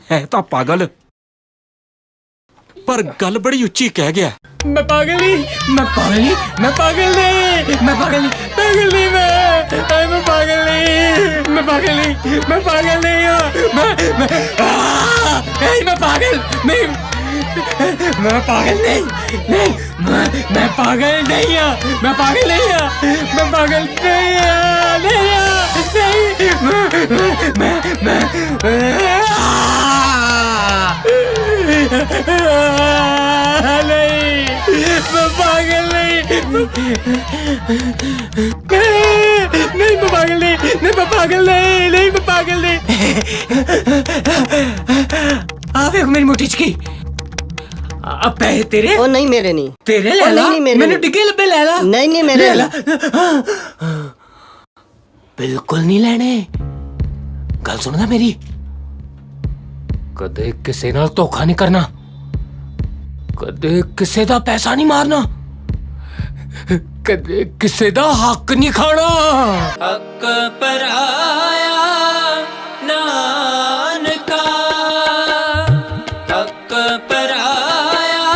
है तो पागल, पर गल बड़ी उच्ची कह गया। मैं पागल नहीं, मैं पागल नहीं, मैं पागल नहीं, मैं पागल नहीं, पागल नहीं, मैं पागल नहीं, मैं पागल नहीं, मैं पागल नहीं हूँ, मैं पागल नहीं, मैं पागल नहीं, नहीं, मैं पागल नहीं हूँ, मैं पागल नहीं हूँ, मैं पागल नहीं हूँ, नहीं, मैं पागल नहीं, नहीं मैं पागल नहीं, नहीं मैं पागल नहीं, नहीं मैं पागल नहीं। आप एक मेरी मुट्ठी की अब पैसे तेरे? ओ नहीं मेरे नहीं, तेरे ले ला, मैंने टिके लब्बे ले ला, नहीं नहीं मेरे ला। बिल्कुल नहीं लेने। गल सुनना मेरी, कदे किसे नाल धोखा नहीं करना, कदे किसे दा पैसा नहीं मारना, कदे किसे दा हक नहीं खाना। हक पराया नानका, हक पराया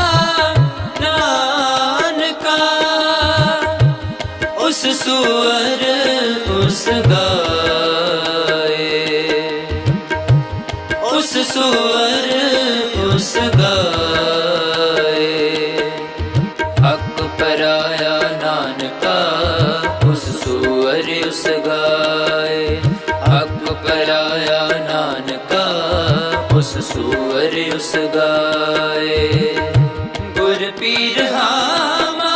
नानका, उस सुअर उस गाय, उस सुअर उस गाय, हक पराया नानका, उस सुअर उस गाय, हक पराया नानका, उस सुअर उस गाय। गुर पीर हामा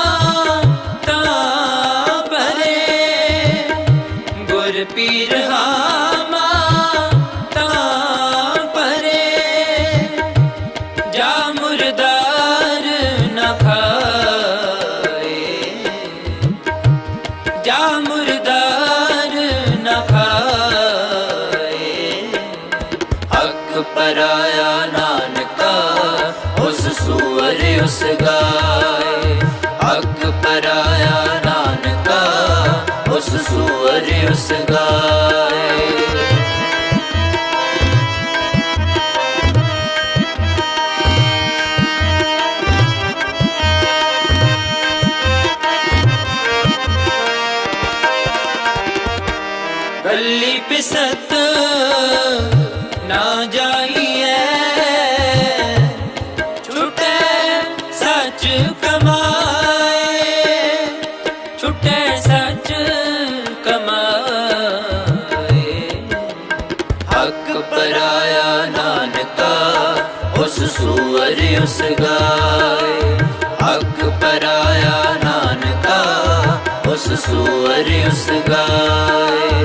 ता परे, गुर पीर हामा ता परे, जा मुर्दार न खाए, जा मुर्दार न खाए, हक पराया नानका, उस सुअर उस गाय, हक पराया नानका, उस सुअर उस गाय। गली पिसत ना जाइए, छुटे सच कमाए, छुटे सच कमाए, हक पराया नानका, उस सुअर उस गाय, हक पराया नानका, उस सुअर उस गाय।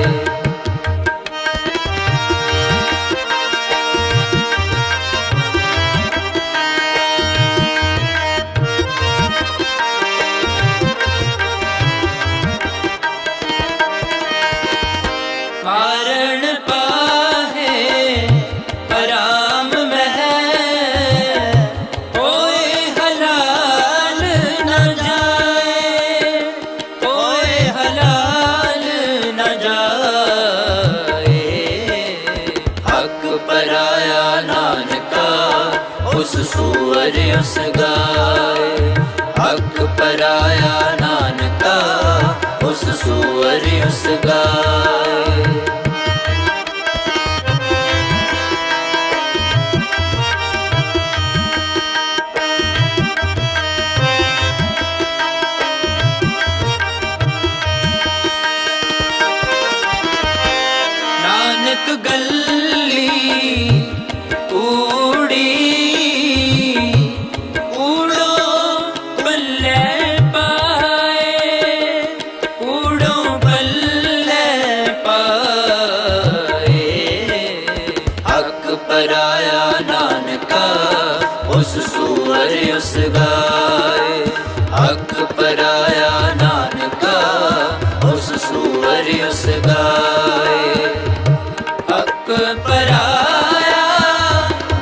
मारण पाहे हराम में कोई हलाल न जाए, कोई हलाल न जाए, हक पराया नानका, उस सुअर उस गाय, हक पराया नानका, उस सुअर उस गाय। नानक गल्ली ऊड़ी, ऊड़ो बल्ले पाए, ऊड़ो बल्ले पाए, हक पराया नानका, उस सुअर उस गाय, हक पराया नानका, उस सुअर उस गाय, हक पराया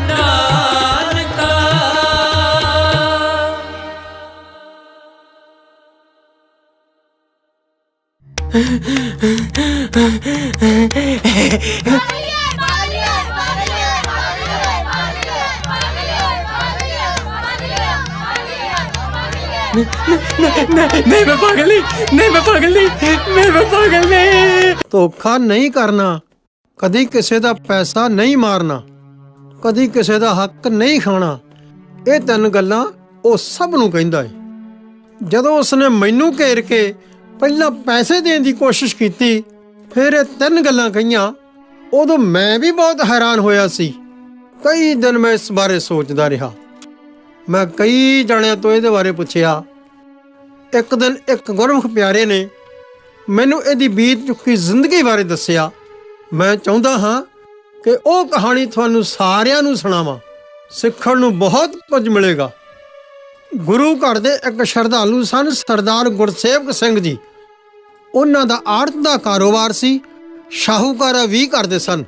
नानका। नहीं मैं पागल नहीं मैं पागल नहीं मैं पागल नहीं। ਧੋਖਾ ਨਹੀਂ ਕਰਨਾ, ਕਦੀ ਕਿਸੇ ਦਾ ਪੈਸਾ ਨਹੀਂ ਮਾਰਨਾ, ਕਦੀ ਕਿਸੇ ਦਾ ਹੱਕ ਨਹੀਂ ਖਾਣਾ। ਇਹ ਤਿੰਨ ਗੱਲਾਂ ਉਹ ਸਭ ਨੂੰ ਕਹਿੰਦਾ ਏ। ਜਦੋਂ ਉਸਨੇ ਮੈਨੂੰ ਘੇਰ ਕੇ ਪਹਿਲਾਂ ਪੈਸੇ ਦੇਣ ਦੀ ਕੋਸ਼ਿਸ਼ ਕੀਤੀ, ਫਿਰ ਇਹ ਤਿੰਨ ਗੱਲਾਂ ਕਹੀਆਂ, ਉਦੋਂ ਮੈਂ ਵੀ ਬਹੁਤ ਹੈਰਾਨ ਹੋਇਆ ਸੀ। ਕਈ ਦਿਨ ਮੈਂ ਇਸ ਬਾਰੇ ਸੋਚਦਾ ਰਿਹਾ। ਮੈਂ ਕਈ ਜਣਿਆਂ ਤੋਂ ਇਹਦੇ ਬਾਰੇ ਪੁੱਛਿਆ। ਇੱਕ ਦਿਨ ਇੱਕ ਗੁਰਮੁਖ ਪਿਆਰੇ ਨੇ ਮੈਨੂੰ ਇਹਦੀ ਬੀਤ ਚੁੱਕੀ ਜ਼ਿੰਦਗੀ ਬਾਰੇ ਦੱਸਿਆ। ਮੈਂ ਚਾਹੁੰਦਾ ਹਾਂ ਕਿ ਉਹ ਕਹਾਣੀ ਤੁਹਾਨੂੰ ਸਾਰਿਆਂ ਨੂੰ ਸੁਣਾਵਾਂ। ਸਿੱਖਣ ਨੂੰ ਬਹੁਤ ਕੁਝ ਮਿਲੇਗਾ। ਗੁਰੂ ਘਰ ਦੇ ਇੱਕ ਸ਼ਰਧਾਲੂ ਸਨ ਸਰਦਾਰ ਗੁਰਸੇਵਕ ਸਿੰਘ ਜੀ। ਉਹਨਾਂ ਦਾ ਆੜਤ ਦਾ ਕਾਰੋਬਾਰ ਸੀ। ਸ਼ਾਹੂਕਾਰਾ ਵੀ ਕਰਦੇ ਸਨ,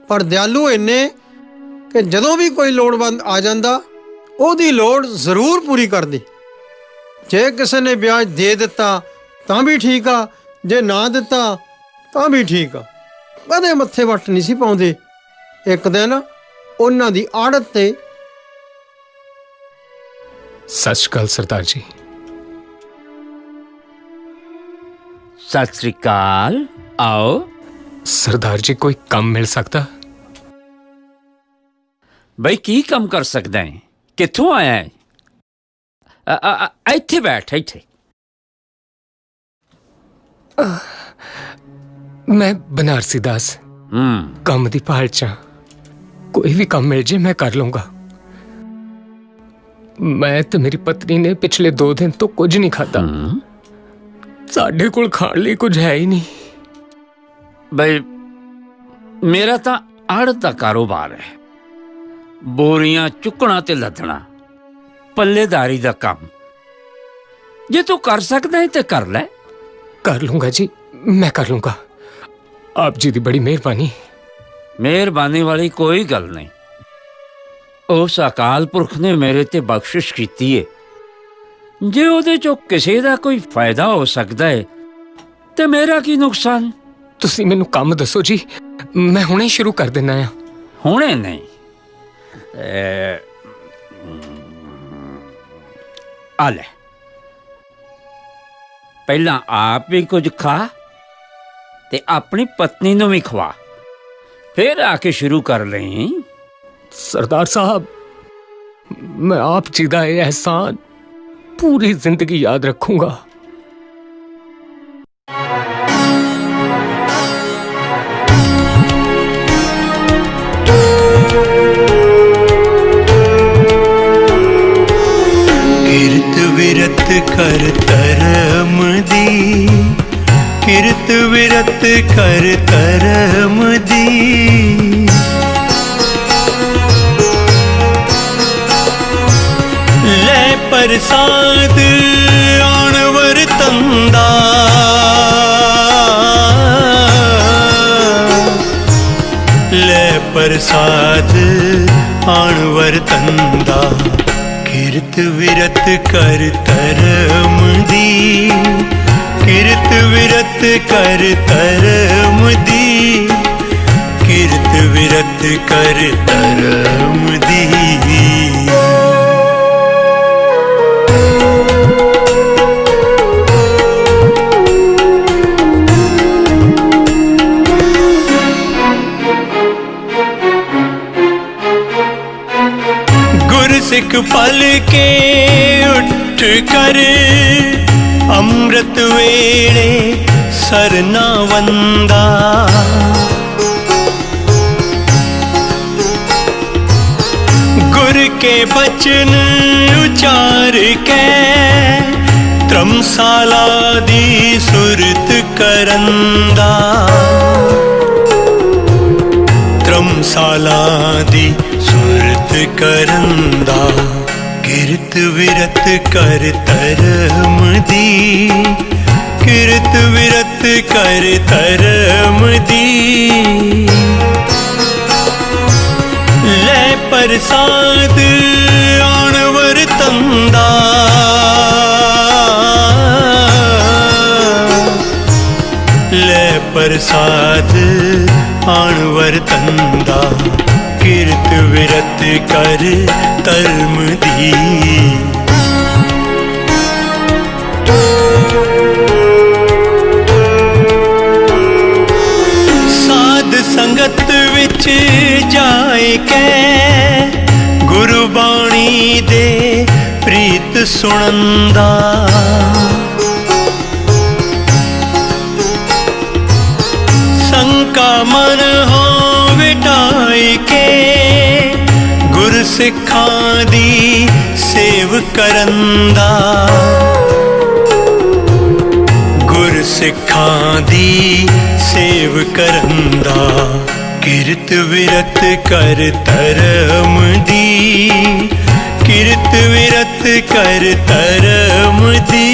ਪਰ ਦਿਆਲੂ ਇੰਨੇ ਕਿ ਜਦੋਂ ਵੀ ਕੋਈ ਲੋੜਵੰਦ ਆ ਜਾਂਦਾ ਉਹਦੀ ਲੋੜ ਜ਼ਰੂਰ ਪੂਰੀ ਕਰਦੇ। ਜੇ ਕਿਸੇ ਨੇ ਵਿਆਜ ਦੇ ਦਿੱਤਾ ਤਾਂ ਵੀ ਠੀਕ ਆ, ਜੇ ਨਾ ਦਿੱਤਾ ਤਾਂ ਵੀ ਠੀਕ ਆ। ਕਦੇ ਮੱਥੇ ਵੱਟ ਨਹੀਂ ਸੀ ਪਾਉਂਦੇ। ਇੱਕ ਦਿਨ ਉਹਨਾਂ ਦੀ ਆੜਤ ਤੇ सत श्री अकाल सरदार जी। सत श्री अकाल। आओ सरदार जी कोई काम मिल सकता? बई की काम कर सकदा है? कित्थों आया है? इत्थे बैठ इत्थे। मैं बनारसी दास काम दी भाल च। कोई भी काम मिल जाए मैं कर लूंगा। मैं तो मेरी पत्नी ने पिछले 2 दिन तो कुछ नहीं खाता। साडे कोल खाण लई कुछ है ही नहीं। बई मेरा तो आड़त दा कारोबार है। बोरियां चुकना ते लदना, पल्लेदारी दा काम। जे तू कर सकदा है तो कर ले। कर लूंगा जी, मैं कर लूंगा। आप जी दी बड़ी मेहरबानी। मेहरबानी वाली कोई गल नहीं। उस अकाल पुरख ने मेरे ते बख्शिश की है। जे उहदे चों किसी दा कोई फायदा हो सकता है तो मेरा की नुकसान। तुसी मैनू काम दसो जी, मैं हुणे शुरू कर देना है। हुणे नहीं, आ ले पहला आप भी कुछ खा ते अपनी पत्नी नूं भी खवा, फिर आके शुरू कर लें। सरदार साहब, मैं आप जी दा ये एहसान पूरी जिंदगी याद रखूंगा। किरत विरत कर धर्म दी, किरत विरत कर धर्म दी। ले प्रसाद आणवर तंदा, ले प्रसाद आणवर तंदा। किरत विरत कर धर्म दी, किरत विरत कर धर्म दी, किरत विरत कर धर्म दी। सिख पल के उठ कर अमृत वेले सरना वंदा। गुर के बचन उचार के त्रमशाला दी सुरत करंदा। त्रमशाला दी सुरत करंदा। किरत विरत कर धर्म दी, किरत विरत कर धर्म दी। ले प्रसाद आणवर तंदा, ले प्रसाद आणवर तंदा। किरत विरत कर धर्म दी। विच जाए कै गुरबाणी दे प्रीत सुनंदा। संका मन हो विटाई के गुर सिखां दी सेव करंदा। गुर सिखां दी सेव करंदा। किरत विरत कर धर्म दी, किरत विरत कर धर्म दी।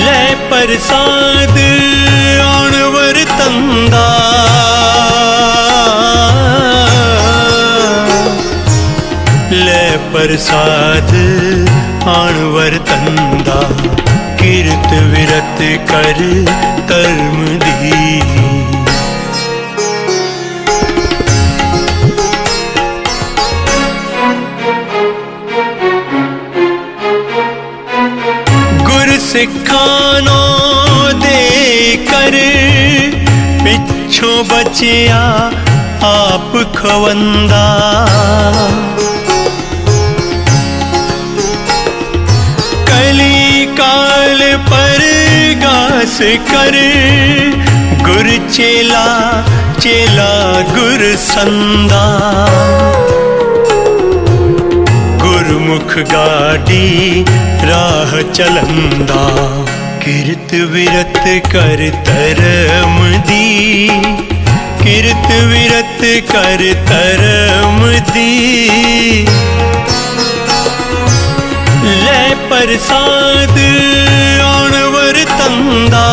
लै प्रसाद आण वरतंदा। लै प्रसाद आण वरतंदा। किरत विरत कर धर्म दी। गुर सिखानो दे कर पिछों बचिया आप खवंदा। कली काल पर गास कर गुर चेला चेला गुर संदा। गुरमुख गाड़ी राह चलंदा। किरत विरत कर धर्म दी, किरत विरत कर धर्म दी। लै प्रसाद आण वरतंदा।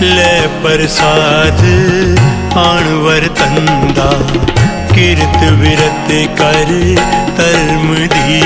लै प्रसाद आण वरतंदा। किरत विरत कर धर्म दी।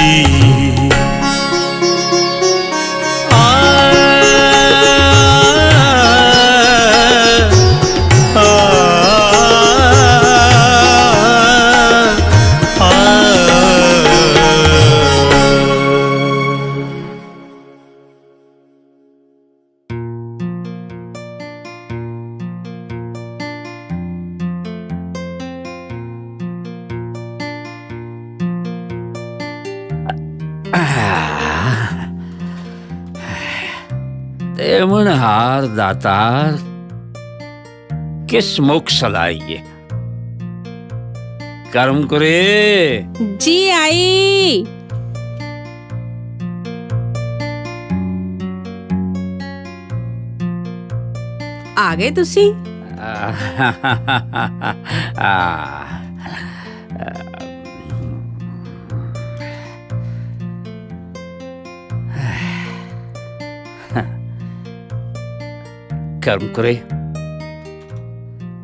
तेमनहार दातार किस मुख सलाइए। कर्म करे जी आई। आ गए तुसी? कर्म करे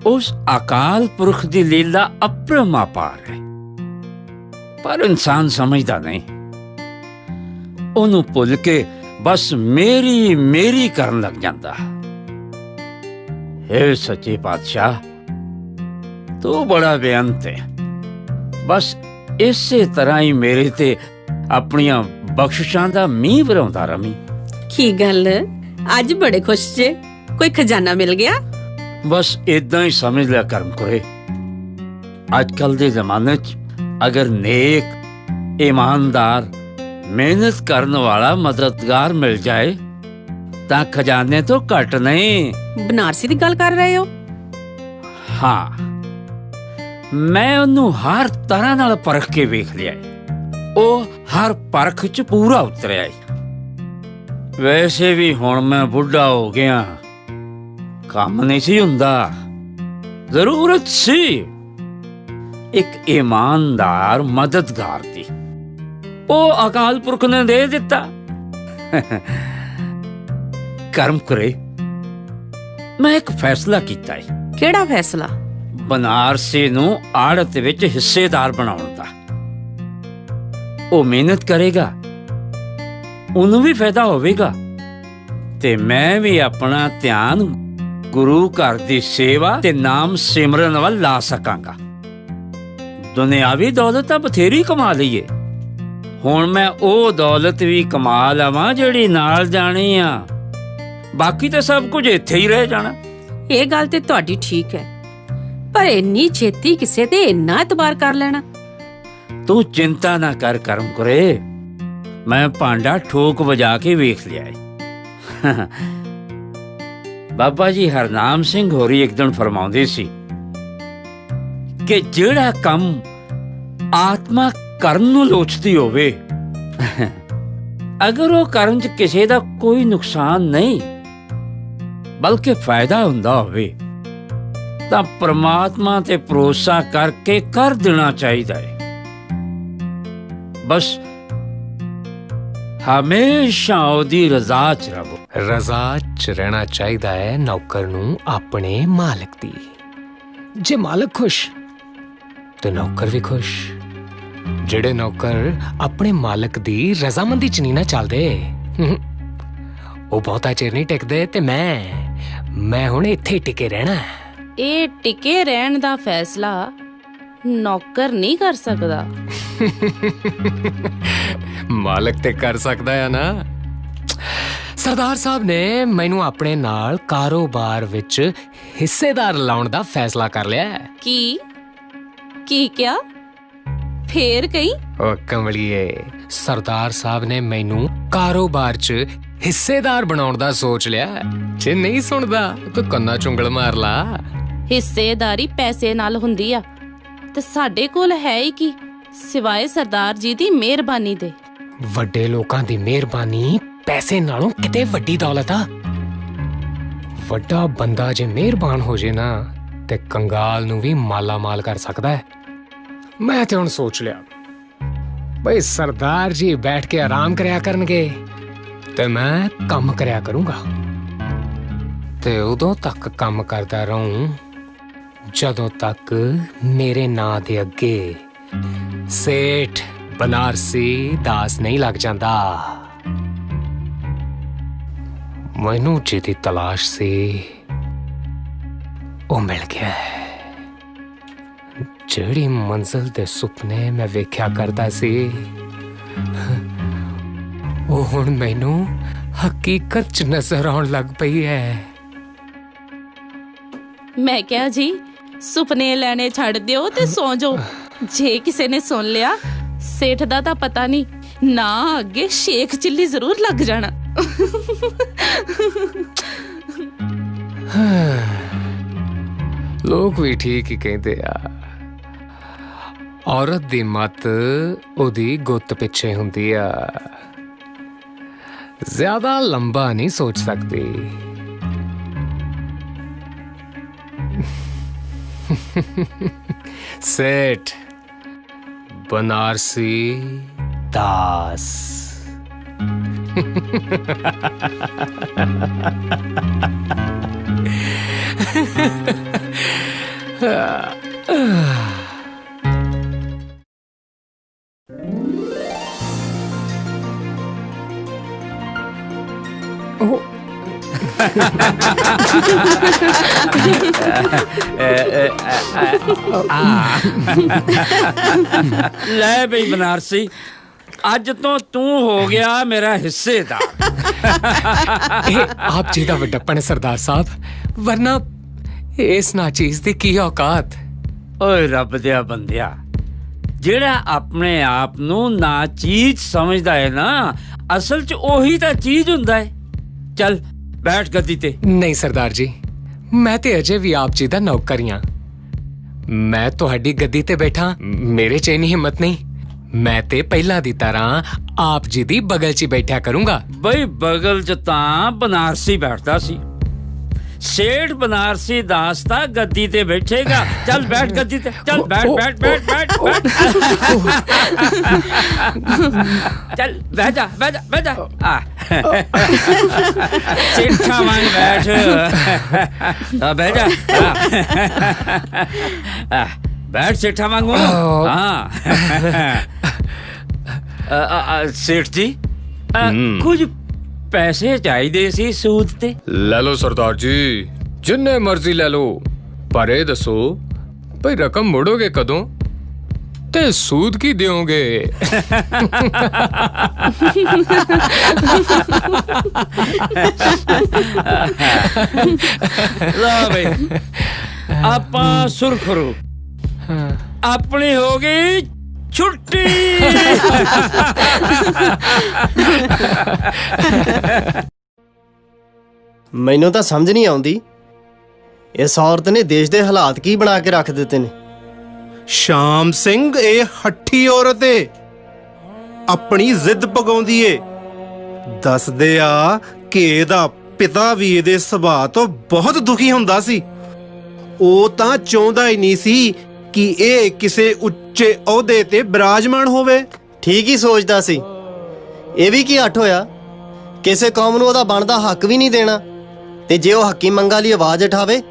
उस अकाल पुरख दी लीला अपरमापार है, पर इंसान समझदा नहीं। ओनू भुल के बस मेरी मेरी करन लग जांदा। हे सच्चे पातशाह, तू बड़ा बेअंत है। बस इसे तरह ही मेरे ते अपनियां बख्शिशां दा मींह वराउंदा रमी। की गल अज बड़े खुश जे? कोई खजाना मिल गया? बस इदा ही समझ लिया कर्म करे। अजकल दे जमाने च अगर नेक ईमानदार मेहनत करने वाला मददगार मिल जाए तां खजाने तो घट नहीं। बनारसी दी गल कर रहे हो? हाँ, मैं उन्नू हर तरह नाल परख के वेख लिया है। ओ हर परख च पूरा उतरिया है। वैसे भी हुण मैं बुढ़ा हो गया, काम नहीं सी हुंदा। जरूरत सी एक ईमानदार मददगार दी। ओ अकाल पुरख ने दे दिता। कर्म करे, मैं एक फैसला कीता है। केड़ा फैसला? बनारसी नू आड़त विच हिस्सेदार बनाउण दा। ओ मेहनत करेगा, उन्नू भी फायदा होवेगा ते मैं भी अपना ध्यान गुरु घर दी सेवा ते नाम सिमरन वल ला सकांगा। दुनियावी दौलत तां बथेरी कमा लईए, ਹੁਣ ਮੈਂ ਉਹ ਦੌਲਤ ਵੀ ਕਮਾ ਲਵਾਂ ਜਿਹੜੀ ਨਾਲ ਜਾਣੀ ਆ। ਬਾਕੀ ਤਾਂ ਸਭ ਕੁਝ ਇੱਥੇ ਹੀ ਰਹਿ ਜਾਣਾ। ਇਹ ਗੱਲ ਤੇ ਤੁਹਾਡੀ ਠੀਕ ਹੈ, ਪਰ ਇੰਨੀ ਛੇਤੀ ਕਿਸੇ ਤੇ ਇੰਨਾ ਇਤਬਾਰ ਕਰ ਲੈਣਾ? ਤੂੰ ਚਿੰਤਾ ਨਾ ਕਰ ਕਰਮ ਕੁਰੇ, ਮੈਂ ਭਾਂਡਾ ਠੋਕ ਵਜਾ ਕੇ ਵੇਖ ਲਿਆ ਏ। ਬਾਬਾ ਜੀ ਹਰਨਾਮ ਸਿੰਘ ਹੋਰੀ ਇੱਕ ਦਿਨ ਫਰਮਾਉਂਦੇ ਸੀ ਕਿ ਜਿਹੜਾ ਕੰਮ ਆਤਮਾ ਕਰਨ ਨੂੰ ਲੋਚਦੀ ਹੋਵੇ, ਅਗਰ ਉਹ ਕਰਨ 'ਚ ਕਿਸੇ ਦਾ ਕੋਈ ਨੁਕਸਾਨ ਨਹੀਂ ਬਲਕਿ ਫਾਇਦਾ ਹੁੰਦਾ ਹੋਵੇ, ਤਾਂ ਪ੍ਰਮਾਤਮਾ ਤੇ ਭਰੋਸਾ ਕਰਕੇ ਕਰ ਦੇਣਾ ਚਾਹੀਦਾ ਹੈ। ਬਸ ਹਮੇਸ਼ਾ ਉਹਦੀ ਰਜ਼ਾ 'ਚ ਰਹੋ। ਰਜ਼ਾ 'ਚ ਰਹਿਣਾ ਚਾਹੀਦਾ ਹੈ ਨੌਕਰ ਨੂੰ ਆਪਣੇ ਮਾਲਕ ਦੀ। ਜੇ ਮਾਲਕ ਖੁਸ਼ ਤੇ ਨੌਕਰ ਵੀ ਖੁਸ਼। ਜਿਹੜੇ ਨੌਕਰ ਆਪਣੇ ਮਾਲਕ ਦੀ ਰਜ਼ਾਮੰਦੀ 'ਚ ਨਹੀਂ ਨਾ ਚੱਲਦੇ, ਉਹ ਬਹੁਤਾ ਚਿਰ ਨਹੀਂ ਟਿਕਦੇ। ਤੇ ਮੈਂ ਹੁਣ ਇੱਥੇ ਟਿਕੇ ਰਹਿਣਾ। ਇਹ ਟਿਕੇ ਰਹਿਣ ਦਾ ਫੈਸਲਾ ਨੌਕਰ ਨਹੀਂ ਕਰ ਸਕਦਾ। ਮਾਲਕ ਤੇ ਕਰ ਸਕਦਾ ਆ ਨਾ। ਸਰਦਾਰ ਸਾਹਿਬ ਨੇ ਮੈਨੂੰ ਆਪਣੇ ਨਾਲ ਕਾਰੋਬਾਰ ਵਿੱਚ ਹਿੱਸੇਦਾਰ ਲਾਉਣ ਦਾ ਫੈਸਲਾ ਕਰ ਲਿਆ ਹੈ। ਕੀ ਕਿਹਾ? ਫੇਰ ਕਹੀਂ? ਓ ਕਮਲੀਏ, ਸਰਦਾਰ ਸਾਹਿਬ ਨੇ ਮੈਨੂੰ ਕਾਰੋਬਾਰ 'ਚ ਹਿੱਸੇਦਾਰ ਬਣਾਉਣ ਦਾ ਸੋਚ ਲਿਆ। ਜੇ ਨਹੀਂ ਸੁਣਦਾ ਤਾਂ ਕੰਨਾਂ ਚੁੰਗਲ ਮਾਰ ਲਾ। ਹਿੱਸੇਦਾਰੀ ਪੈਸੇ ਨਾਲ ਹੁੰਦੀ ਆ, ਤੇ ਸਾਡੇ ਕੋਲ ਹੈ ਹੀ ਕੀ ਸਿਵਾਏ ਸਰਦਾਰ ਜੀ ਦੀ ਮਿਹਰਬਾਨੀ ਦੇ। ਵੱਡੇ ਲੋਕਾਂ ਦੀ ਮਿਹਰਬਾਨੀ ਪੈਸੇ ਨਾਲੋਂ ਕਿਤੇ ਵੱਡੀ ਦੌਲਤ ਆ। ਵੱਡਾ ਬੰਦਾ ਜੇ ਮਿਹਰਬਾਨ ਹੋ ਜੇ ਨਾ ਤੇ ਕੰਗਾਲ ਨੂੰ ਵੀ ਮਾਲਾ ਮਾਲ ਕਰ ਸਕਦਾ ਹੈ। ਮੈਂ ਤੇ ਹੁਣ ਸੋਚ ਲਿਆ ਬਈ ਸਰਦਾਰ ਜੀ ਬੈਠ ਕੇ ਆਰਾਮ ਕਰਿਆ ਕਰਨਗੇ ਤੇ ਮੈਂ ਕੰਮ ਕਰਿਆ ਕਰੂੰਗਾ। ਤੇ ਉਦੋਂ ਤੱਕ ਕੰਮ ਕਰਦਾ ਰਹੂੰ ਜਦੋਂ ਤੱਕ ਮੇਰੇ ਨਾਂ ਦੇ ਅੱਗੇ ਸੇਠ ਬਨਾਰਸੀ ਦਾਸ ਨਹੀਂ ਲੱਗ ਜਾਂਦਾ। ਮੈਨੂੰ ਜਿਹਦੀ ਤਲਾਸ਼ ਸੀ ਉਹ ਮਿਲ ਗਿਆ ਹੈ। ਜਿਹੜੀ ਮੰਜ਼ਿਲ ਦੇ ਸੁਪਨੇ ਮੈਂ ਵੇਖਿਆ ਕਰਦਾ ਸੀ, ਉਹ ਹੁਣ ਮੈਨੂੰ ਹਕੀਕਤ 'ਚ ਨਜ਼ਰ ਆਉਣ ਲੱਗ ਪਈ ਹੈ। ਮੈਂ ਕਿਹਾ ਜੀ ਸੁਪਨੇ ਲੈਣੇ ਛੱਡ ਦਿਓ ਤੇ ਸੌਂ ਜਾਓ। ਜੇ ਕਿਸੇ ਨੇ ਸੁਣ ਲਿਆ, ਸੇਠ ਦਾ ਤਾਂ ਪਤਾ ਨਹੀਂ ਨਾ ਅੱਗੇ ਸ਼ੇਖ ਚਿੱਲੀ ਜ਼ਰੂਰ ਲੱਗ ਜਾਣਾ। ਲੋਕ ਵੀ ਠੀਕ ਹੀ ਕਹਿੰਦੇ ਆ, ਔਰਤ ਦੀ ਮੱਤ ਉਹਦੀ ਗੁੱਤ ਪਿੱਛੇ ਹੁੰਦੀ ਆ। ਜ਼ਿਆਦਾ ਲੰਬਾ ਨਹੀਂ ਸੋਚ ਸਕਦੀ। ਸੇਠ ਬਨਾਰਸੀ ਦਾਸ। ਲੈ ਬਈ ਬਨਾਰਸੀ, ਅੱਜ ਤੋਂ ਤੂੰ ਹੋ ਗਿਆ ਮੇਰਾ ਹਿੱਸੇਦਾਰ। ਇਹ ਆਪ ਜੀ ਦਾ ਵੱਡਪਨ ਹੈ ਸਰਦਾਰ ਸਾਹਿਬ, ਵਰਨਾ ਇਸ ਨਾਚੀਜ਼ ਦੀ ਕੀ ਔਕਾਤ। ਓਏ ਰੱਬ ਦਿਆ ਬੰਦਿਆ, ਜਿਹੜਾ ਆਪਣੇ ਆਪ ਨੂੰ ਨਾਚੀਜ਼ ਸਮਝਦਾ ਹੈ ਨਾ, ਅਸਲ 'ਚ ਉਹੀ ਤਾਂ ਚੀਜ਼ ਹੁੰਦਾ ਹੈ। ਚੱਲ ਬੈਠ ਗੱਦੀ ਤੇ। ਨਹੀਂ ਸਰਦਾਰ ਜੀ, ਮੈਂ ਤੇ ਅਜੇ ਵੀ ਆਪ ਜੀ ਦਾ ਨੌਕਰ ਹੀ ਹਾਂ। ਮੈਂ ਤੁਹਾਡੀ ਗੱਦੀ ਤੇ ਬੈਠਾ, ਮੇਰੇ 'ਚ ਇੰਨੀ ਹਿੰਮਤ ਨਹੀਂ। ਮੈਂ ਤੇ ਪਹਿਲਾਂ ਦੀ ਤਰ੍ਹਾਂ ਆਪ ਜੀ ਦੀ ਬਗਲ 'ਚ ਹੀ ਬੈਠਿਆ ਕਰੂੰਗਾ। ਬਈ ਬਗਲ 'ਚ ਤਾਂ ਬਨਾਰਸੀ ਬੈਠਦਾ ਸੀ, ਸੇਠ ਬਨਾਰਸੀ ਦਾਸ ਤਾਂ ਗੱਦੀ ਤੇ ਬੈਠੇਗਾ। ਚੱਲ ਬੈਠ ਗੱਦੀ ਤੇ, ਚੱਲ ਬੈਠ ਬੈਠ ਬੈਠ ਬੈਠ ਬੈਠ। ਚੱਲ ਬਹਿ ਜਾ ਬਹਿ ਜਾ ਬਹਿ ਜਾ। ਸੇਠਾਂ ਵਾਂਗ ਬੈਠ, ਬਹਿ ਜਾ। ਬੈਠ ਸੇਠਾਂ ਵਾਂਗੂ। ਹਾਂ ਸੇਠ ਜੀ, ਕੁਝ ਪੈਸੇ ਚਾਹੀਦੇ ਸੀ ਸੂਦ ਤੇ। ਲੈ ਲਓ ਸਰਦਾਰ ਜੀ, ਜਿੰਨੇ ਮਰਜ਼ੀ ਲੈ ਲਓ, ਪਰ ਇਹ ਦੱਸੋ ਭਈ ਰਕਮ ਮੋੜੋਗੇ ਕਦੋਂ? ਤੇ ਸੂਦ ਕੀ ਦਿਓਗੇ? ਲਾ ਬਈ ਆਪਾਂ ਸੁਰਖਰੂ ਆਪਣੀ ਹੋ ਗਈ ਛੁੱਟੀ। ਮੈਨੂੰ ਤਾਂ ਸਮਝ ਨਹੀਂ ਆਉਂਦੀ ਇਸ ਔਰਤ ਨੇ ਦੇਸ਼ ਦੇ ਹਾਲਾਤ ਕੀ ਬਣਾ ਕੇ ਰੱਖ ਦਿੱਤੇ ਨੇ। ਸ਼ਾਮ ਸਿੰਘ ਇਹ ਹੱਠੀ ਔਰਤ ਏ, ਆਪਣੀ ਜ਼ਿੱਦ ਪਗਾਉਂਦੀ ਏ। ਦੱਸਦੇ ਆ ਕਿ ਇਹਦਾ ਪਿਤਾ ਵੀ ਇਹਦੇ ਸੁਭਾਅ ਤੋਂ ਬਹੁਤ ਦੁਖੀ ਹੁੰਦਾ ਸੀ। ਉਹ ਤਾਂ ਚਾਹੁੰਦਾ ਹੀ ਨਹੀਂ ਸੀ ਕਿ ਇਹ ਕਿਸੇ ਉੱਚੇ ਅਹੁਦੇ ਤੇ ਬਿਰਾਜਮਾਨ ਹੋਵੇ। ਠੀਕ ਹੀ ਸੋਚਦਾ ਸੀ। ਇਹ ਵੀ ਕੀ ਹੱਠ ਹੋਇਆ, ਕਿਸੇ ਕੌਮ ਨੂੰ ਉਹਦਾ ਬਣਦਾ ਹੱਕ ਵੀ ਨਹੀਂ ਦੇਣਾ, ਤੇ ਜੇ ਉਹ ਹੱਕੀ ਮੰਗਾਂ ਲਈ ਆਵਾਜ਼ ਉਠਾਵੇ